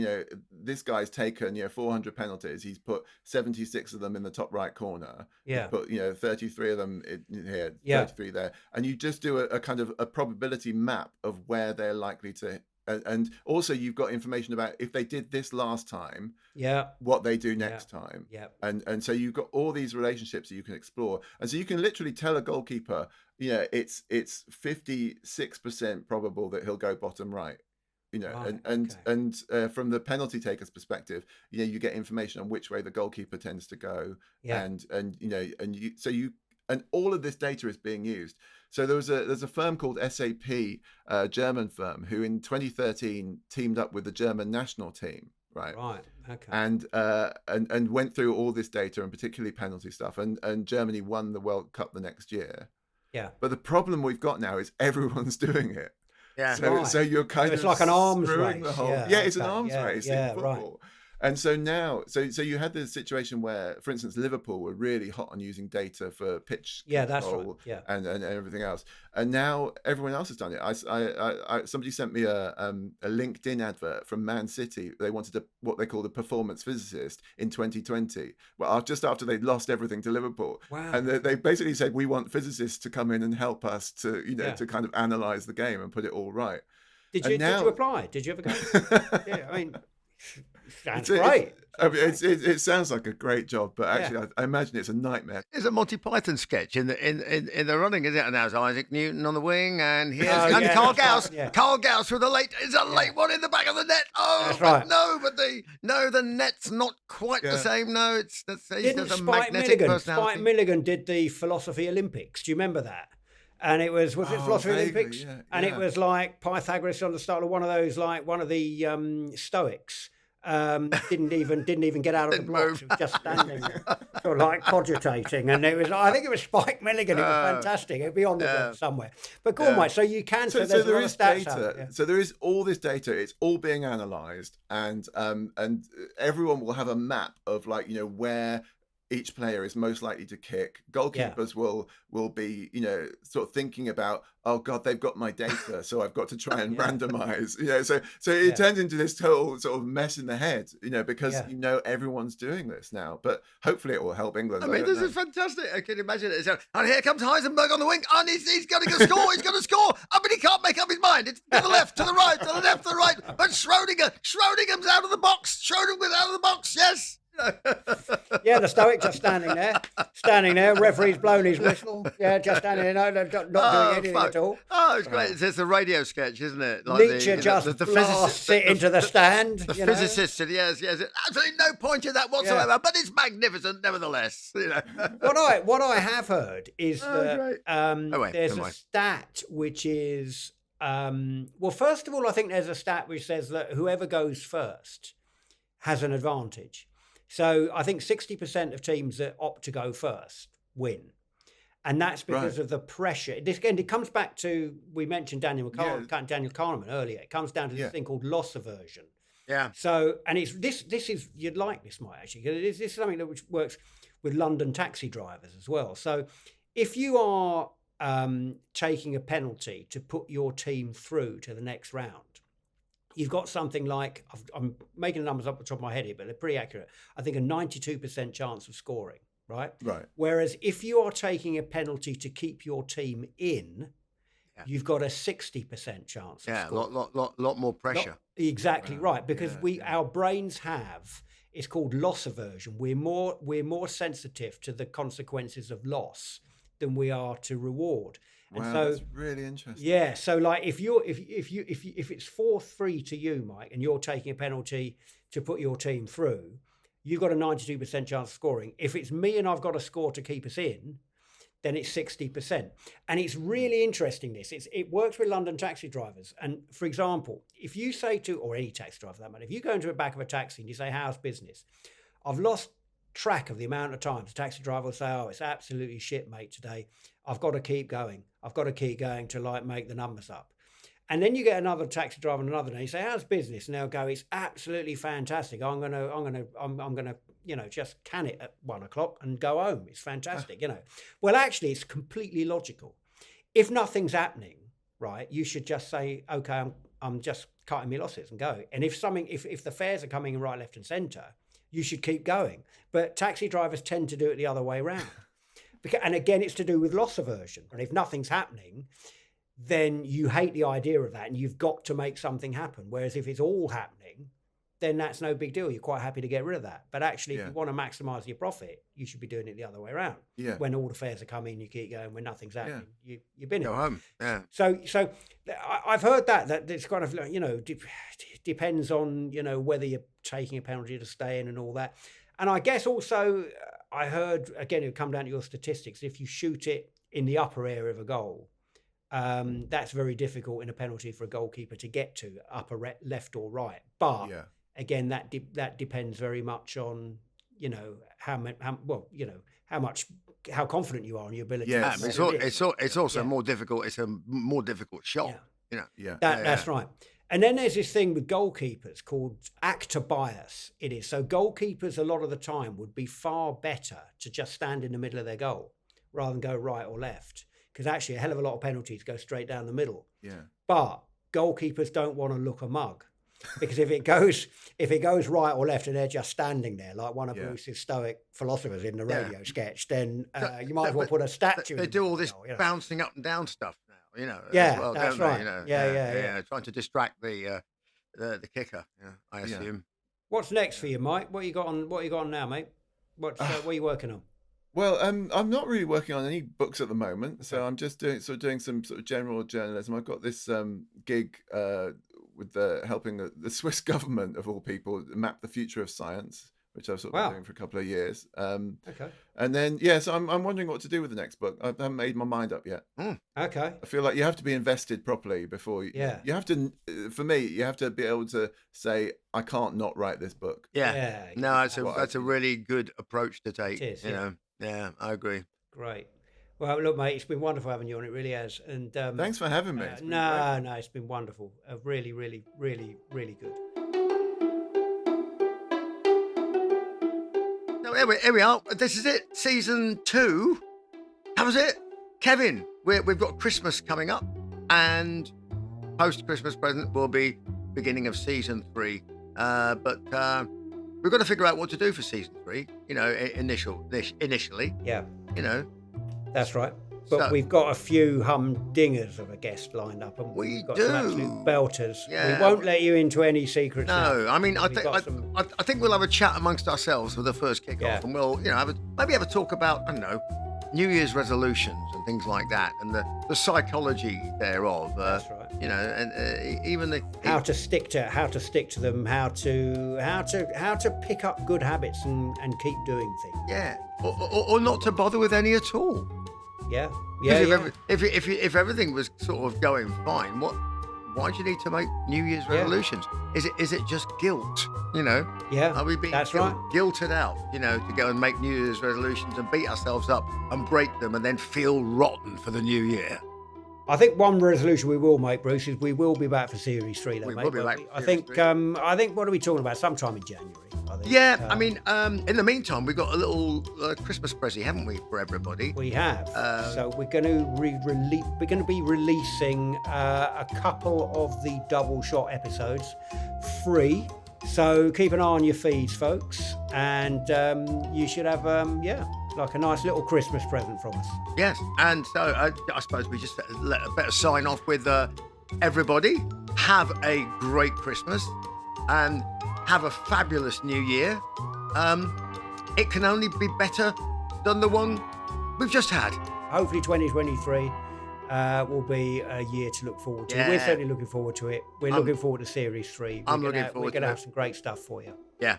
Speaker 3: this guy's taken, 400 penalties. He's put 76 of them in the top right corner.
Speaker 2: Yeah.
Speaker 3: He's put, 33 of them in here, 33 there. And you just do a kind of a probability map of where they're likely to. And also you've got information about if they did this last time, what they do next time.
Speaker 2: Yeah.
Speaker 3: And so you've got all these relationships that you can explore. And so you can literally tell a goalkeeper, it's 56% probable that he'll go bottom right. And from the penalty taker's perspective, you get information on which way the goalkeeper tends to go, and all of this data is being used. So there's a firm called SAP, a German firm, who in 2013 teamed up with the German national team, right?
Speaker 2: Right. Okay.
Speaker 3: And went through all this data and particularly penalty stuff. And Germany won the World Cup the next year.
Speaker 2: Yeah.
Speaker 3: But the problem we've got now is everyone's doing it.
Speaker 1: Yeah.
Speaker 3: So you're kind
Speaker 2: it's
Speaker 3: of
Speaker 2: like an arms
Speaker 3: screwing
Speaker 2: race.
Speaker 3: the whole.
Speaker 2: Yeah,
Speaker 3: It's an
Speaker 2: okay.
Speaker 3: arms race in football.
Speaker 2: Right.
Speaker 3: And so now, so you had the situation where, for instance, Liverpool were really hot on using data for pitch control and everything else. And now everyone else has done it. Somebody sent me a LinkedIn advert from Man City. They wanted what they called a performance physicist in 2020. Well, just after they'd lost everything to Liverpool.
Speaker 2: Wow.
Speaker 3: And they basically said, we want physicists to come in and help us to, to kind of analyze the game and put it all right.
Speaker 2: Did you apply? Did you ever go? Yeah, I mean, sounds great.
Speaker 3: It sounds like a great job, but actually, I imagine it's a nightmare.
Speaker 1: It's a Monty Python sketch in the running, is it? And there's Isaac Newton on the wing, and here's Carl Gauss.
Speaker 2: Right,
Speaker 1: Carl Gauss with it's a late one in the back of the net. Oh,
Speaker 2: that's right.
Speaker 1: The net's not quite the same. No,
Speaker 2: Didn't Spike Milligan did the Philosophy Olympics? Do you remember that? And it was it Philosophy Olympics?
Speaker 3: Yeah,
Speaker 2: and it was like Pythagoras on the start of one of those, like one of the Stoics. Didn't even get out of the blocks. He was just standing there, sort of like cogitating. And I think it was Spike Milligan. It was fantastic. It'd be on the web somewhere. But go on, mate. So you can. So there is
Speaker 3: data. So there is all this data. It's all being analysed, and everyone will have a map of where each player is most likely to kick. Goalkeepers will be, sort of thinking about, oh God, they've got my data, so I've got to try and randomize. So it turns into this total sort of mess in the head, because everyone's doing this now. But hopefully it will help England.
Speaker 1: I mean, this is fantastic. I can imagine it. And here comes Heisenberg on the wing, and he's going to score. He's going to score. But he can't make up his mind. It's to the left, to the right, to the left, to the right. But Schrödinger's out of the box. Schrödinger's out of the box. Yes.
Speaker 2: Yeah, the Stoic just standing there. Referee's blown his whistle. Yeah, just standing there, not doing anything at all.
Speaker 1: Oh, it's great. It's a radio sketch, isn't it?
Speaker 2: Like Nietzsche just blasts it into the stand.
Speaker 1: The physicist said, yes, absolutely no point in that whatsoever, but it's magnificent nevertheless.
Speaker 2: What I have heard is that there's a stat which is, first of all, I think there's a stat which says that whoever goes first has an advantage. So I think 60% of teams that opt to go first win. And that's because of the pressure. It comes back to, we mentioned Daniel Kahneman earlier. It comes down to this thing called loss aversion.
Speaker 1: Yeah.
Speaker 2: So, and it's this is, you'd like this, Mike, actually, because this is something that works with London taxi drivers as well. So if you are taking a penalty to put your team through to the next round, you've got something like, I'm making the numbers up the top of my head here, but they're pretty accurate. I think a 92% chance of scoring, right?
Speaker 3: Right.
Speaker 2: Whereas if you are taking a penalty to keep your team in, you've got a 60% chance of scoring.
Speaker 1: lot more pressure.
Speaker 2: Exactly right, because our brains have, it's called loss aversion. We're more sensitive to the consequences of loss than we are to reward. And
Speaker 3: wow,
Speaker 2: so,
Speaker 3: that's really interesting.
Speaker 2: Yeah, so like if it's 4-3 to you, Mike, and you're taking a penalty to put your team through, you've got a 92% chance of scoring. If it's me and I've got to score to keep us in, then it's 60%. And it's really interesting. It works with London taxi drivers. And for example, if you say to, or any taxi driver for that matter, if you go into the back of a taxi and you say, how's business? I've lost track of the amount of times the taxi driver will say, oh, it's absolutely shit, mate, today. I've got to keep going. I've got to keep going to like make the numbers up. And then you get another taxi driver on another day. You say, how's business? And they'll go, it's absolutely fantastic. I'm gonna, just can it at 1 o'clock and go home. It's fantastic, Well, actually, it's completely logical. If nothing's happening, right, you should just say, okay, I'm just cutting my losses and go. And if the fares are coming in right, left, and centre, you should keep going. But taxi drivers tend to do it the other way around. And again, it's to do with loss aversion. And if nothing's happening, then you hate the idea of that and you've got to make something happen. Whereas if it's all happening, then that's no big deal. You're quite happy to get rid of that. But actually, if you want to maximise your profit, you should be doing it the other way around.
Speaker 3: Yeah.
Speaker 2: When all the fares are coming, you keep going. When nothing's happening, you've been
Speaker 1: go home. Yeah.
Speaker 2: So I've heard that it's kind of, depends on, whether you're taking a penalty to stay in and all that. And I guess also I heard, again, it would come down to your statistics. If you shoot it in the upper area of a goal, that's very difficult in a penalty for a goalkeeper to get to, upper left or right. But again, that depends very much on, you know, how confident you are in your ability.
Speaker 3: Yeah,
Speaker 2: to
Speaker 1: It's also
Speaker 2: Yeah.
Speaker 1: more difficult. It's a more difficult shot.
Speaker 2: Yeah.
Speaker 1: You know.
Speaker 3: Yeah.
Speaker 2: That's right. And then there's this thing with goalkeepers called actor bias. It is. So goalkeepers a lot of the time would be far better to just stand in the middle of their goal rather than go right or left. Because actually a hell of a lot of penalties go straight down the middle.
Speaker 3: Yeah.
Speaker 2: But goalkeepers don't want to look a mug. Because if it goes right or left and they're just standing there like one of Bruce's Stoic philosophers in the radio sketch, then you might as well put a statue.
Speaker 1: They do all this
Speaker 2: goal, you know.
Speaker 1: bouncing up and down stuff now, you know.
Speaker 2: Yeah,
Speaker 1: as well,
Speaker 2: that's
Speaker 1: don't they,
Speaker 2: right.
Speaker 1: you know?
Speaker 2: Yeah.
Speaker 1: Trying to distract the kicker. Yeah, I assume.
Speaker 2: What's next for you, Mike? What you got on now, mate? What are you working on?
Speaker 3: Well, I'm not really working on any books at the moment, so I'm just doing some sort of general journalism. I've got this gig with helping the Swiss government, of all people, map the future of science, which I've sort of been doing for a couple of years.
Speaker 2: Okay.
Speaker 3: And then so I'm wondering what to do with the next book. I haven't made my mind up yet.
Speaker 2: Okay.
Speaker 3: I feel like you have to be invested properly before you have to. For me, you have to be able to say, I can't not write this book.
Speaker 1: Yeah. No, that's a really good approach to take.
Speaker 2: It is,
Speaker 1: you know. Yeah, I agree.
Speaker 2: Great. Well, look, mate, it's been wonderful having you on. It really has. And
Speaker 3: thanks for having me.
Speaker 2: No, it's been wonderful. Really, really, really, really good.
Speaker 1: So here we are. This is it. Season 2. How was it, Kevin? We've got Christmas coming up, and post-Christmas present will be beginning of season 3. But we've got to figure out what to do for season 3. You know, initially.
Speaker 2: Yeah.
Speaker 1: You know.
Speaker 2: That's right. But we've got a few humdingers of a guest lined up, and we've got some absolute belters. Yeah. We won't let you into any secrets.
Speaker 1: No, I mean, I think we'll have a chat amongst ourselves for the first kickoff, and we'll, you know, maybe have a talk about, I don't know, New Year's resolutions and things like that, and the psychology thereof.
Speaker 2: That's right.
Speaker 1: You know, and even
Speaker 2: how to stick to them, how to pick up good habits and keep doing things.
Speaker 1: Yeah, or not to bother with any at all.
Speaker 2: Yeah.
Speaker 1: If everything was sort of going fine, why do you need to make New Year's resolutions? Is it just guilt? You know?
Speaker 2: Yeah.
Speaker 1: Are we being guilted out? You know, to go and make New Year's resolutions and beat ourselves up and break them and then feel rotten for the new year?
Speaker 2: I think one resolution we will make, Bruce, is we will be back for Series 3. Though,
Speaker 1: we will be back.
Speaker 2: I think. I think. What are we talking about? Sometime in January. I think.
Speaker 1: Yeah. I mean, in the meantime, we've got a little Christmas present, haven't we, for everybody?
Speaker 2: We have. So we're going to be releasing a couple of the double shot episodes free. So keep an eye on your feeds, folks, and you should have like a nice little Christmas present from us.
Speaker 1: Yes, and so I suppose we just better sign off with everybody. Have a great Christmas and have a fabulous New Year. It can only be better than the one we've just had.
Speaker 2: Hopefully 2023 will be a year to look forward to. We're certainly looking forward to it. We're looking forward to Series 3. We're going to have some great stuff for you.
Speaker 1: Yeah,